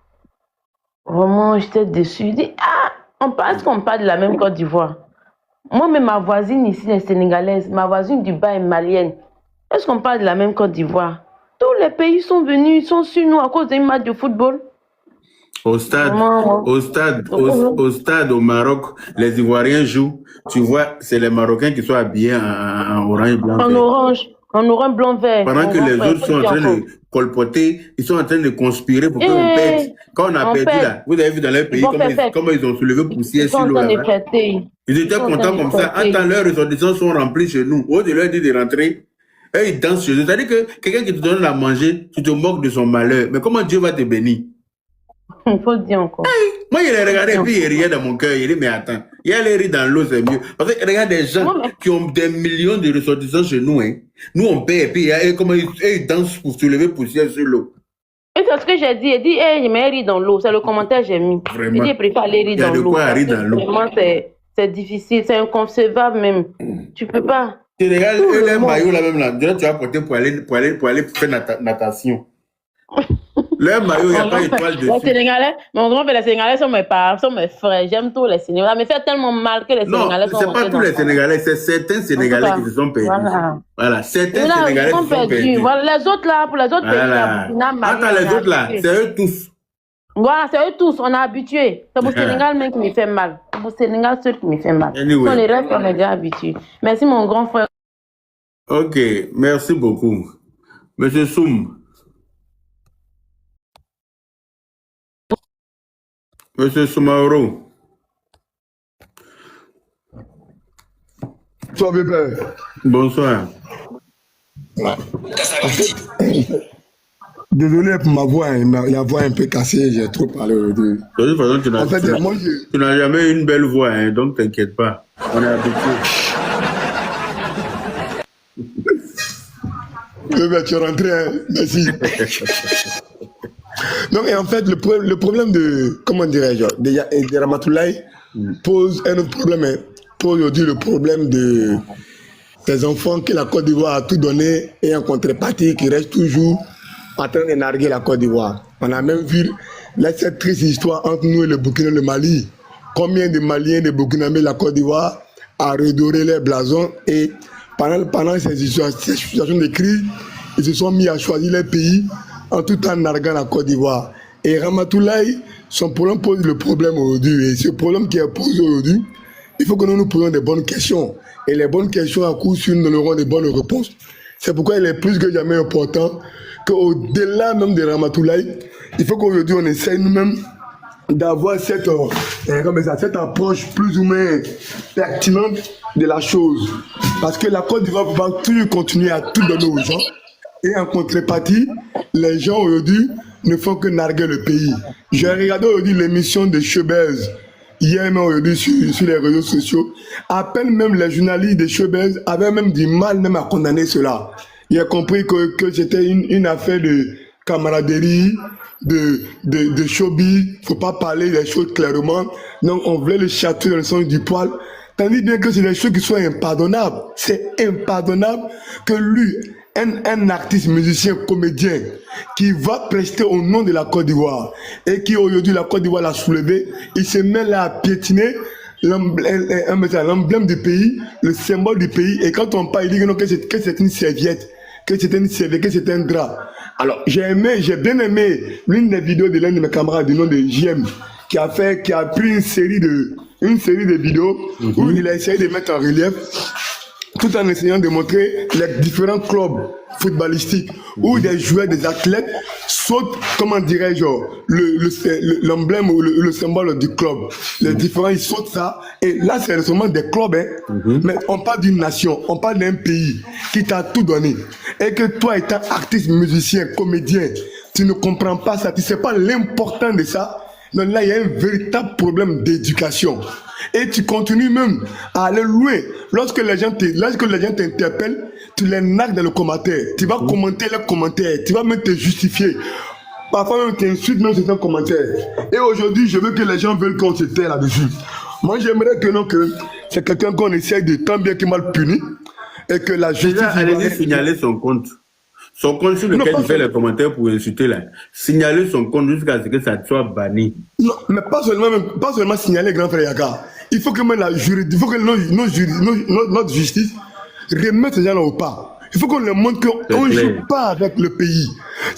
Vraiment, j'étais déçue. Je dis, on parle de la même Côte d'Ivoire. Moi-même, ma voisine ici, elle est sénégalaise. Ma voisine du bas est malienne. Est-ce qu'on parle de la même Côte d'Ivoire? Tous les pays sont venus, ils sont sur nous à cause d'un match de football. Au stade, au Maroc, les Ivoiriens jouent. Tu vois, c'est les Marocains qui sont habillés en orange, blanc, vert. En orange, blanc, vert. Pendant que les autres sont en train de colpoter, ils sont en train de conspirer pour qu'on perde. Quand on a perdu là, vous avez vu dans leur pays comment ils ont soulevé poussière sur l'eau là-bas. Ils étaient contents comme ça. Attends, leurs ressortissants sont remplis chez nous. Au lieu de leur dire de rentrer, eux, ils dansent chez eux. C'est-à-dire que quelqu'un qui te donne à manger, tu te moques de son malheur. Mais comment Dieu va te bénir? Il faut le dire encore. Moi, il a regardé et puis il riait dans mon cœur. Il dit, mais attends, il y a les rires dans l'eau, c'est mieux. Parce que regarde des gens qui ont des millions de ressortissants chez nous. Hein. Nous, on paie et puis comment ils dansent pour soulever poussière sur l'eau. Et c'est ce que j'ai dit. Il dit, hey, il m'a ri dans l'eau. C'est le commentaire que j'ai mis. Vraiment. Il dit, il préfère aller rire dans l'eau. Vraiment, c'est difficile. C'est inconcevable même. Tu peux pas. Tu regardes les maillots là même là. Tu vas porter pour aller faire natation. Le maillot, il n'y a pas d'étoile dessus. Les Sénégalais, les Sénégalais sont mes parents, sont mes frères. J'aime tous les Sénégalais. Ça me fait tellement mal que les Sénégalais sont non, c'est pas tous les Sénégalais, c'est certains Sénégalais qui se sont perdus. Voilà, certains Sénégalais qui se sont perdus. Voilà, les autres là, pour les autres pays là. Attends, les autres là, c'est eux tous. Voilà, c'est eux tous, on est habitués. C'est pour le Sénégal même qui me fait mal. C'est pour le Sénégal seul qui me fait mal. Anyway. On les reste, on est déjà habitués. Merci mon grand frère. Ok, merci beaucoup. Monsieur Soum. Monsieur Soumaoro. Bonsoir, bébé. Bonsoir. Désolé pour ma voix, la voix un peu cassée, j'ai trop parlé aujourd'hui. De toute façon, tu n'as jamais une belle voix, hein, donc t'inquiète pas. On est habitué. Bébé, tu es rentré, hein? Merci. Donc, et en fait, le problème de, comment dirais-je, de Ramatoulaye pose un autre problème, hein, pose aujourd'hui le problème de ces enfants que la Côte d'Ivoire a tout donné et en contrepartie qui restent toujours en train de narguer la Côte d'Ivoire. On a même vu là, cette triste histoire entre nous et le Burkina et le Mali. Combien de Maliens, de Burkinabés, la Côte d'Ivoire a redoré les blasons et pendant ces situations de crise, ils se sont mis à choisir les pays en tout en narguant la Côte d'Ivoire. Et Ramatoulaye, son problème pose le problème aujourd'hui. Et ce problème qui est posé aujourd'hui, il faut que nous nous posions des bonnes questions. Et les bonnes questions, à coup sûr, nous aurons des bonnes réponses. C'est pourquoi il est plus que jamais important qu'au-delà même de Ramatoulaye, il faut qu'aujourd'hui on essaye nous-mêmes d'avoir cette approche plus ou moins pertinente de la chose. Parce que la Côte d'Ivoire va toujours continuer à tout donner aux gens. Et en contrepartie, les gens aujourd'hui ne font que narguer le pays. J'ai regardé aujourd'hui l'émission de Showbiz, hier même aujourd'hui sur les réseaux sociaux. À peine même les journalistes de Showbiz avaient même du mal même à condamner cela. Ils ont compris que c'était une affaire de camaraderie, de showbiz. Il ne faut pas parler des choses clairement. Donc on voulait le château dans le sens du poil. Tandis bien que c'est des choses qui sont impardonnables. C'est impardonnable que lui, un artiste, musicien, comédien qui va prester au nom de la Côte d'Ivoire et qui aujourd'hui la Côte d'Ivoire l'a soulevé, il se met là à piétiner l'emblème du pays, le symbole du pays, et quand on parle, il dit que c'est une serviette, que c'est un drap. Alors j'ai bien aimé l'une des vidéos de l'un de mes camarades du nom de JM qui a pris une série de vidéos où il a essayé de mettre en relief tout en essayant de montrer les différents clubs footballistiques où des joueurs, des athlètes sautent, comment dirais-je, l'emblème ou le symbole du club. Les différents, ils sautent ça. Et là, c'est seulement des clubs, hein. Mais on parle d'une nation, on parle d'un pays qui t'a tout donné. Et que toi, étant artiste, musicien, comédien, tu ne comprends pas ça, tu ne sais pas l'importance de ça. Donc là, il y a un véritable problème d'éducation. Et tu continues même à aller loin. Lorsque les gens t'interpellent, tu les nargues dans le commentaire. Tu vas commenter les commentaires. Tu vas même te justifier. Parfois même tu insultes même certains commentaires. Et aujourd'hui, je veux que les gens veulent qu'on se tait là-dessus. Moi, j'aimerais que c'est quelqu'un qu'on essaye de tant bien que mal punir. Et que la justice... Allez-y signaler son compte. Son compte sur lequel il fait les commentaires pour insulter là. Signaler son compte jusqu'à ce que ça soit banni. Non, mais pas seulement signaler grand frère Yaka. Il faut que même la juridiction, il faut que notre justice remette ces gens-là au pas. Il faut qu'on leur montre qu'on ne joue pas avec le pays.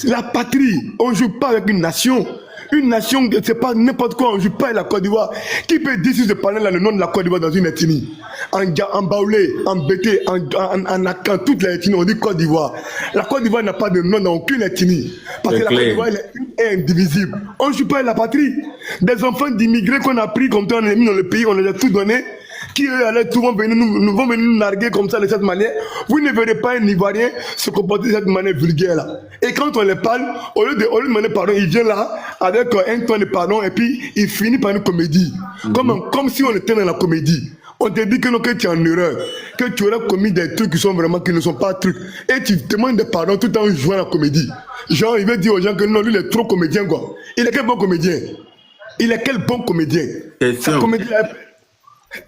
La patrie, on ne joue pas avec une nation. Une nation, c'est pas n'importe quoi, on ne joue pas avec la Côte d'Ivoire. Qui peut décider de parler là le nom de la Côte d'Ivoire dans une ethnie? En Baoulé, en Bété, en Akan, toutes les ethnies, on dit Côte d'Ivoire. La Côte d'Ivoire n'a pas de nom dans aucune ethnie. Parce que la Côte d'Ivoire est indivisible. On ne joue pas avec la patrie. Des enfants d'immigrés qu'on a pris comme ça, on les a mis dans le pays, on les a tout donné. Qui eux allaient tout vont venir nous narguer comme ça de cette manière. Vous ne verrez pas un Ivoirien se comporter de cette manière vulgaire là. Et quand on les parle, au lieu de demander pardon, il vient là avec un ton de pardon et puis il finit par une comédie. Comme si on était dans la comédie. On te dit que, non, que tu es en erreur, que tu aurais commis des trucs qui ne sont pas trucs. Et tu demandes des pardons tout en jouant la comédie. Genre, il veut dire aux gens que non, lui il est trop comédien quoi. Il est quel bon comédien? Il est quel bon comédien?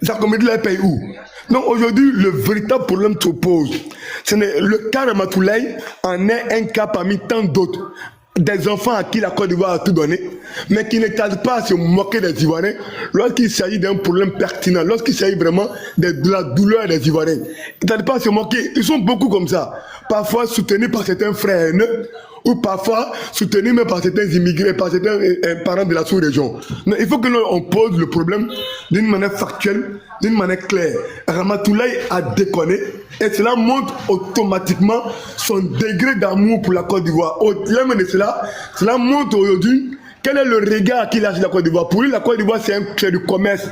Sa comédie là paye où? Donc aujourd'hui, le véritable problème se pose. Le cas de Ramatoulaye en est un cas parmi tant d'autres. Des enfants à qui la Côte d'Ivoire a tout donné, mais qui ne tardent pas à se moquer des Ivoiriens lorsqu'il s'agit d'un problème pertinent, lorsqu'il s'agit vraiment de la douleur des Ivoiriens. Ils ne tardent pas à se moquer. Ils sont beaucoup comme ça. Parfois soutenus par certains frères haineux, ou parfois soutenus même par certains immigrés, par certains parents de la sous-région. Mais il faut que l'on pose le problème d'une manière factuelle, d'une manière claire. Ramatoulaye a déconné et cela montre automatiquement son degré d'amour pour la Côte d'Ivoire. Au-delà de cela, cela montre aujourd'hui quel est le regard qu'il a sur la Côte d'Ivoire. Pour lui, la Côte d'Ivoire, c'est du commerce.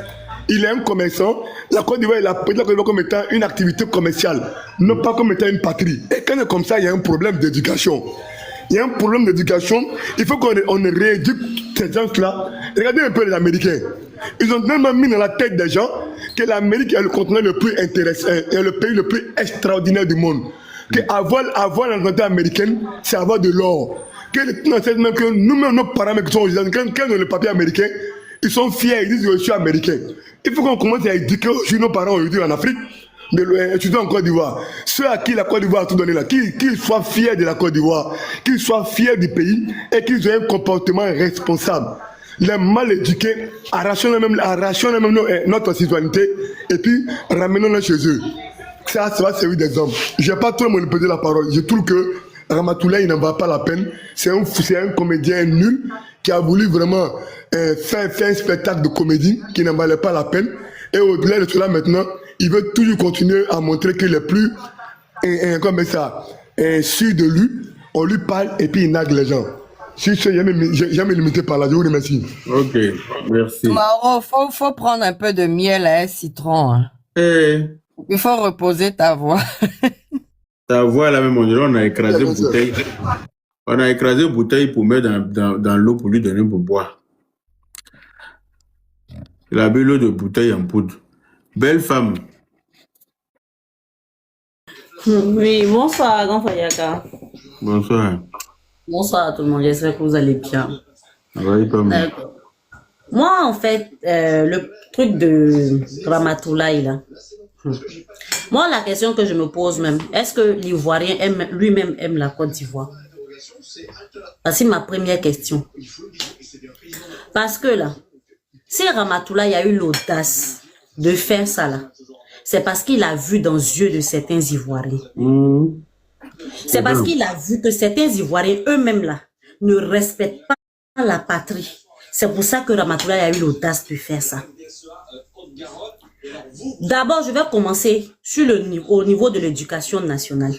Il est un commerçant. La Côte d'Ivoire, il a pris la Côte d'Ivoire comme étant une activité commerciale, non pas comme étant une patrie. Et quand c'est comme ça, il y a un problème d'éducation. Il y a un problème d'éducation. Il faut qu'on rééduque ces gens-là. Regardez un peu les Américains. Ils ont tellement mis dans la tête des gens que l'Amérique est le continent le plus intéressant, est le pays le plus extraordinaire du monde. Que avoir la nationalité américaine, c'est avoir de l'or. Que nous-mêmes, nos parents qui sont aux États-Unis, quand ils ont le papier américain, ils sont fiers, ils disent je suis américain. Il faut qu'on commence à éduquer aujourd'hui nos parents aujourd'hui en Afrique. Surtout en Côte d'Ivoire, ceux à qui la Côte d'Ivoire a tout donné là, qu'ils soient fiers de la Côte d'Ivoire, qu'ils soient fiers du pays et qu'ils aient un comportement responsable. Les mal éduqués, arrachons même notre citoyenneté et puis ramenons-les chez eux. Ça va servir d'exemple. Je n'ai pas trop monopolisé la parole. Je trouve que Ramatoulaye n'en va pas la peine. C'est un comédien nul qui a voulu vraiment faire un spectacle de comédie qui n'en valait pas la peine. Et au-delà de cela maintenant, il veut toujours continuer à montrer qu'il est plus comme ça, sûr de lui. On lui parle et puis il nague les gens. Si je n'ai jamais limité par là, je vous remercie. Ok, merci. Mauro, faut prendre un peu de miel à un citron. Hein. Il faut reposer ta voix. Ta voix là même, on a écrasé bouteille. On a écrasé bouteille pour mettre dans l'eau pour lui donner pour boire. Il a bu l'eau de bouteille en poudre. Belle femme. Oui, bonsoir, grand Fayaka. Bonsoir. Bonsoir à tout le monde, j'espère que vous allez bien. Oui, pas mal. Moi, en fait, le truc de Ramatoulaye, là. Moi, la question que je me pose même, est-ce que l'Ivoirien lui-même aime la Côte d'Ivoire? C'est ma première question. Parce que là, si Ramatoulaye a eu l'audace de faire ça là, c'est parce qu'il a vu dans les yeux de certains Ivoiriens. C'est parce qu'il a vu que certains Ivoiriens eux-mêmes là ne respectent pas la patrie. C'est pour ça que Ramatoulaye a eu l'audace de faire ça. D'abord, je vais commencer sur au niveau de l'éducation nationale.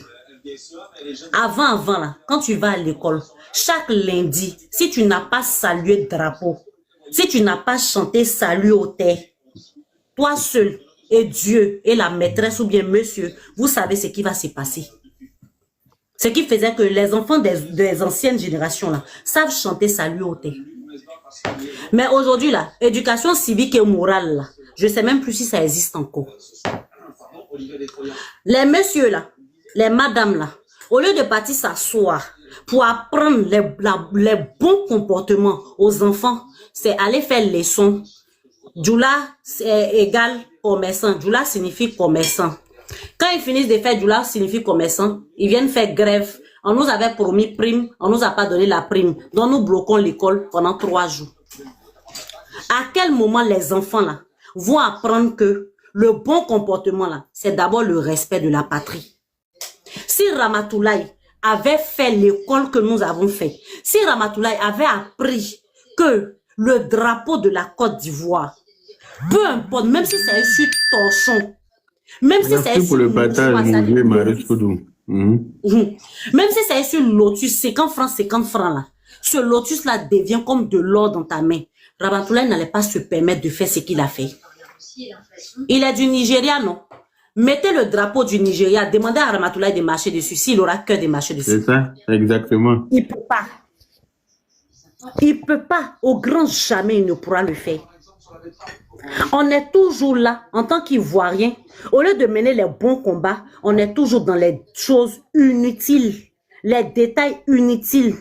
Avant là, quand tu vas à l'école, chaque lundi, si tu n'as pas salué le drapeau, si tu n'as pas chanté salut au terre, toi seul et Dieu et la maîtresse ou bien monsieur, vous savez ce qui va se passer. Ce qui faisait que les enfants des anciennes générations là savent chanter salut au terre. Mais aujourd'hui là, éducation civique et morale là, je ne sais même plus si ça existe encore. Les messieurs là, les madames là, au lieu de partir s'asseoir pour apprendre les bons comportements aux enfants, c'est aller faire leçons. Djoula c'est égal commerçant. Djoula signifie commerçant. Quand ils finissent de faire Djoula signifie commerçant, ils viennent faire grève. On nous avait promis prime, on nous a pas donné la prime. Donc nous bloquons l'école pendant 3 jours. À quel moment les enfants là vont apprendre que le bon comportement, là, c'est d'abord le respect de la patrie. Si Ramatoulaye avait fait l'école que nous avons fait, si Ramatoulaye avait appris que le drapeau de la Côte d'Ivoire, peu importe, même si c'est sur torchon, même si c'est sur le partage, même si c'est sur lotus, 50 francs là, ce lotus là devient comme de l'or dans ta main. Ramatoulaye n'allait pas se permettre de faire ce qu'il a fait. Il est du Nigeria, non? Mettez le drapeau du Nigeria, demandez à Ramatoulaye de marcher dessus, s'il aura que de marcher dessus. C'est ça, exactement. Il peut pas. Il peut pas. Au grand jamais, il ne pourra le faire. On est toujours là, en tant qu'Ivoirien. Au lieu de mener les bons combats, on est toujours dans les choses inutiles, les détails inutiles.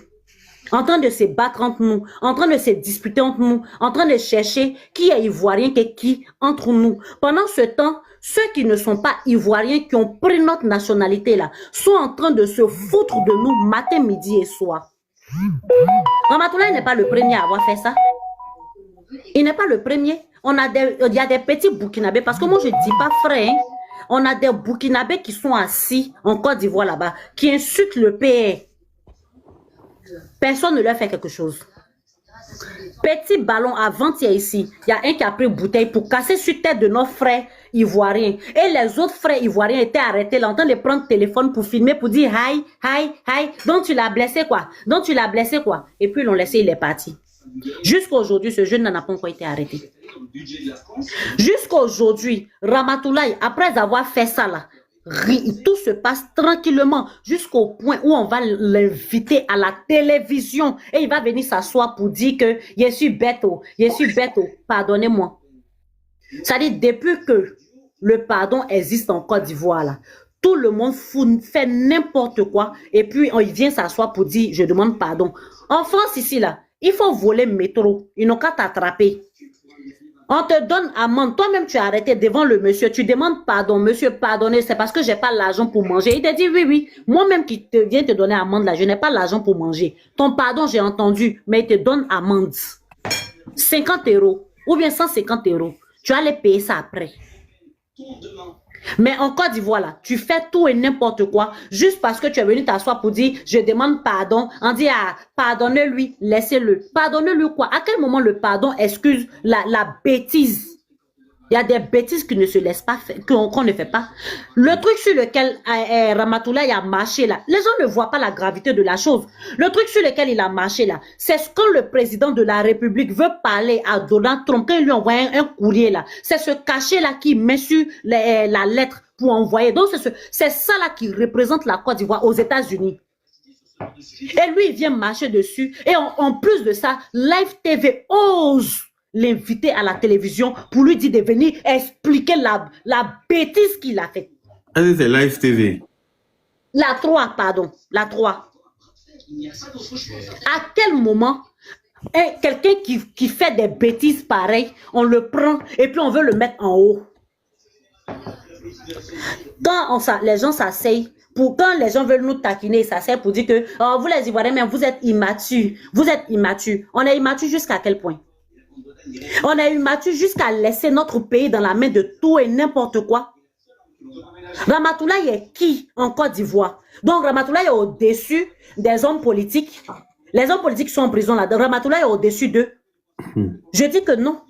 En train de se battre entre nous, en train de se disputer entre nous, en train de chercher qui est Ivoirien et qui entre nous. Pendant ce temps, ceux qui ne sont pas Ivoiriens, qui ont pris notre nationalité là, sont en train de se foutre de nous matin, midi et soir. Ramatoulaye n'est pas le premier à avoir fait ça. Il n'est pas le premier. Il y a des petits Burkinabés, parce que moi je ne dis pas frère, hein. On a des Burkinabés qui sont assis en Côte d'Ivoire là-bas, qui insultent le PR. Personne ne leur fait quelque chose. Petit ballon avant-hier ici, il y a un qui a pris une bouteille pour casser sur tête de nos frères ivoiriens. Et les autres frères ivoiriens étaient arrêtés là, en train de prendre le téléphone pour filmer, pour dire hi, hi, hi. Donc tu l'as blessé quoi? Donc tu l'as blessé quoi? Et puis ils l'ont laissé, il est parti. Jusqu'à aujourd'hui, ce jeune n'en a pas encore été arrêté. Jusqu'à aujourd'hui, Ramatoulaye, après avoir fait ça là, tout se passe tranquillement jusqu'au point où on va l'inviter à la télévision et il va venir s'asseoir pour dire que je suis bête, pardonnez-moi. Ça dit, depuis que le pardon existe en Côte d'Ivoire là, tout le monde fait n'importe quoi et puis il vient s'asseoir pour dire je demande pardon. En France ici là, il faut voler le métro, ils n'ont qu'à t'attraper. On te donne amende. Toi-même, tu es arrêté devant le monsieur. Tu demandes pardon. Monsieur, pardonnez, c'est parce que j'ai pas l'argent pour manger. Il te dit oui, oui. Moi-même qui viens te donner amende là, je n'ai pas l'argent pour manger. Ton pardon, j'ai entendu, mais il te donne amende. 50 € ou bien 150 €. Tu vas aller payer ça après. Mais en Côte d'Ivoire, là, tu fais tout et n'importe quoi juste parce que tu es venu t'asseoir pour dire je demande pardon. On dit ah, pardonnez-lui, laissez-le. Pardonnez-lui quoi? À quel moment le pardon excuse la bêtise? Il y a des bêtises qui ne se laissent pas faire, qu'on ne fait pas. Le truc sur lequel Ramatoulaye a marché là, les gens ne voient pas la gravité de la chose. Le truc sur lequel il a marché là, c'est quand le président de la République veut parler à Donald Trump, quand il lui envoie un courrier là, c'est ce cachet là qui met sur la lettre pour envoyer. Donc c'est ça là qui représente la Côte d'Ivoire aux États-Unis. Et lui, il vient marcher dessus. Et en plus de ça, Live TV ose l'inviter à la télévision pour lui dire de venir expliquer la bêtise qu'il a faite. C'est Live TV. La 3, pardon. La 3. À quel moment quelqu'un qui fait des bêtises pareilles, on le prend et puis on veut le mettre en haut? Quand les gens s'asseyent, quand les gens veulent nous taquiner, ils s'asseyent pour dire que oh, vous les Ivoiriens, mais vous êtes immatures. Vous êtes immatures. On est immatures jusqu'à quel point? On est immature jusqu'à laisser notre pays dans la main de tout et n'importe quoi. Ramatoulaye est qui en Côte d'Ivoire? Donc Ramatoulaye est au-dessus des hommes politiques. Les hommes politiques sont en prison là. Ramatoulaye est au-dessus d'eux. Je dis que non.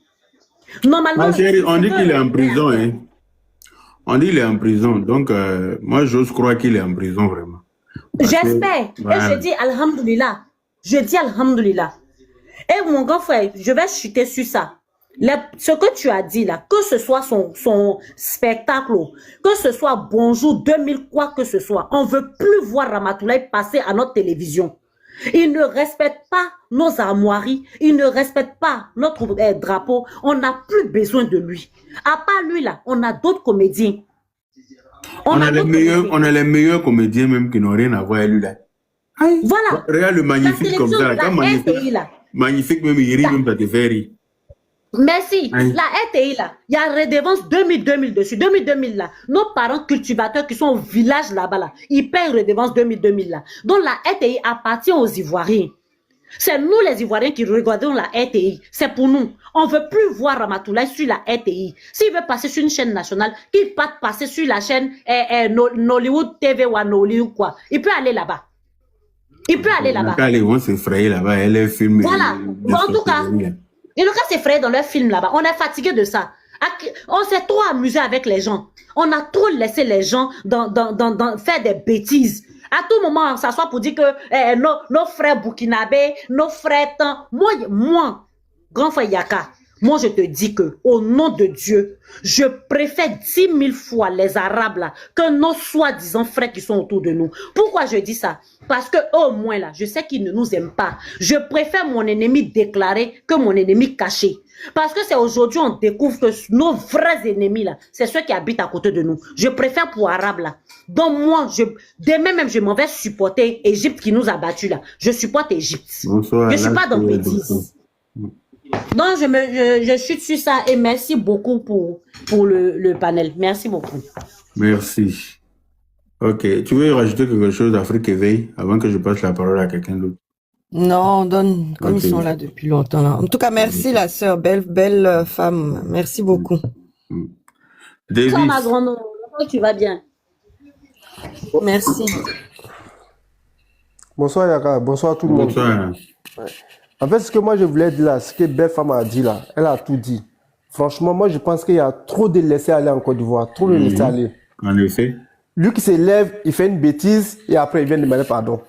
Normalement, chérie, on dit qu'il est en prison. Hein. On dit qu'il est en prison. Donc, moi, j'ose croire qu'il est en prison vraiment. J'espère. Voilà. Et je dis Alhamdoulilah. Je dis Alhamdoulilah. Et mon grand frère, je vais chuter sur ça. Ce que tu as dit là, que ce soit son spectacle, que ce soit Bonjour 2000, quoi que ce soit, on ne veut plus voir Ramatoulaye passer à notre télévision. Il ne respecte pas nos armoiries, il ne respecte pas notre drapeau. On n'a plus besoin de lui. À part lui là, on a d'autres comédiens. On a les meilleurs comédiens même qui n'ont rien à voir avec lui là. Aïe. Voilà. Regarde le magnifique comme ça. Magnifique même, il rit même, ça te fait rire. Merci. Aïe. La RTI là, il y a redevance 2000 dessus. 2000 là. Nos parents cultivateurs qui sont au village là-bas là, ils payent redevance 2000 là. Donc la RTI appartient aux Ivoiriens. C'est nous les Ivoiriens qui regardons la RTI. C'est pour nous. On ne veut plus voir Ramatoulaye sur la RTI. S'il veut passer sur une chaîne nationale, qu'il parte passer sur la chaîne Nollywood TV ou Nollywood quoi. Il peut aller là-bas. Il peut aller là-bas. Quand ils vont s'effrayer là-bas, elle est filmée. Voilà. Bon, en tout cas, ils n'ont qu'à s'effrayer dans leur film là-bas. On est fatigué de ça. On s'est trop amusé avec les gens. On a trop laissé les gens faire des bêtises. À tout moment, on s'assoit pour dire que nos frères burkinabés, nos frères... Moi, grand frère Yaka, moi je te dis que au nom de Dieu, je préfère 10 000 fois les Arabes là que nos soi-disant frères qui sont autour de nous. Pourquoi je dis ça? Parce que au moins là, je sais qu'ils ne nous aiment pas. Je préfère mon ennemi déclaré que mon ennemi caché. Parce que c'est aujourd'hui on découvre que nos vrais ennemis là, c'est ceux qui habitent à côté de nous. Je préfère pour Arabes là. Donc moi, demain même je m'en vais supporter Égypte qui nous a battus là. Je supporte Égypte. Bonsoir, je suis pas dans bêtises. Donc je chute sur ça et merci beaucoup pour le panel. Merci beaucoup. Merci. Ok, tu veux rajouter quelque chose d'Afrique Éveil avant que je passe la parole à quelqu'un d'autre? Non, on donne comme ils sont là depuis longtemps. Là. En tout cas, merci la sœur, belle femme. Merci beaucoup. Davis. Ça, ma grande, tu vas bien. Merci. Bonsoir Yaka, bonsoir tout le monde. Bonsoir. Ouais. En fait, ce que moi je voulais dire là, ce que belle femme a dit là, elle a tout dit. Franchement, moi je pense qu'il y a trop de laisser aller en Côte d'Ivoire, trop de laisser aller. En effet. Lui qui se lève, il fait une bêtise et après il vient demander pardon.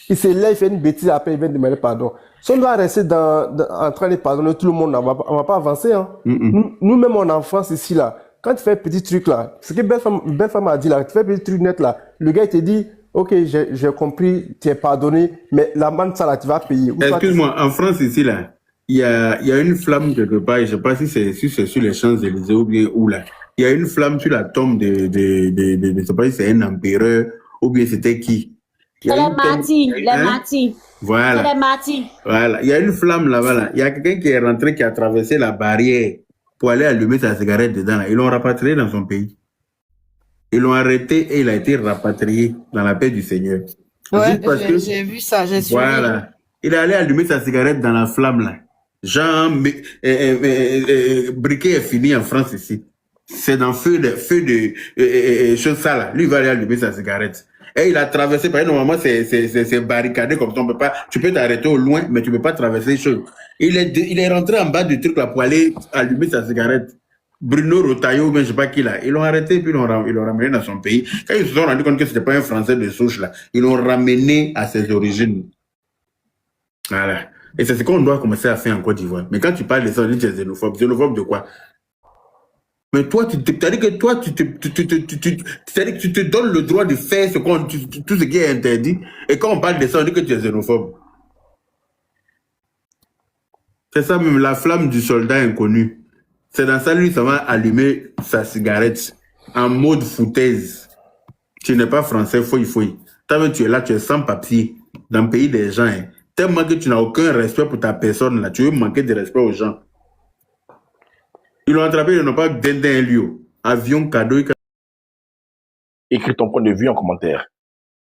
Il se lève, il fait une bêtise et après il vient demander pardon. Si on doit rester en train de pardonner tout le monde, on ne va pas avancer. Hein. Nous-mêmes, on est en France ici là. Quand tu fais un petit truc là, ce que belle femme a dit là, tu fais un petit truc net là, le gars il te dit, ok, j'ai compris, tu es pardonné, mais la manne ça là, tu vas payer. Excuse-moi, en France ici là, il y a une flamme quelque part, je ne sais pas si c'est sur les Champs-Élysées ou bien où là. Il y a une flamme sur la tombe je ne sais pas si c'est un empereur ou bien c'était qui. C'est les Martis, les Martis. Voilà. C'est les Martis. Voilà. Il y a une flamme là-bas là. Il y a quelqu'un qui est rentré, qui a traversé la barrière pour aller allumer sa cigarette dedans là. Ils l'ont rapatrié dans son pays. Ils l'ont arrêté et il a été rapatrié dans la paix du Seigneur. Ouais, j'ai vu ça, j'ai suivi. Voilà. Il est allé allumer sa cigarette dans la flamme là. Jean, briquet est fini en France ici. C'est dans feu de chose ça là. Lui il va aller allumer sa cigarette. Et il a traversé, parce que normalement c'est barricadé comme ça, on peut pas, tu peux t'arrêter au loin, mais tu peux pas traverser les choses. Il est rentré en bas du truc là pour aller allumer sa cigarette. Bruno Rotaillot, mais je sais pas qui là, ils l'ont arrêté puis ils l'ont ramené dans son pays. Quand ils se sont rendus compte que c'était pas un Français de souche là, ils l'ont ramené à ses origines. Voilà. Et c'est ce qu'on doit commencer à faire en Côte d'Ivoire. Mais quand tu parles de ça, on dit que tu es xénophobe. Xénophobe de quoi? Mais toi, tu te donnes le droit de faire tout ce qui est interdit. Et quand on parle de ça, on dit que tu es xénophobe. C'est ça même, la flamme du soldat inconnu. C'est dans ça, lui, ça va allumer sa cigarette en mode foutaise. Tu n'es pas français, fouille. Tu es là, tu es sans papier, dans le pays des gens. Hein. Tellement que tu n'as aucun respect pour ta personne, là. Tu veux manquer de respect aux gens. Ils l'ont attrapé, ils n'ont pas d'un lieu. Avion, cadeau. Écris ton point de vue en commentaire.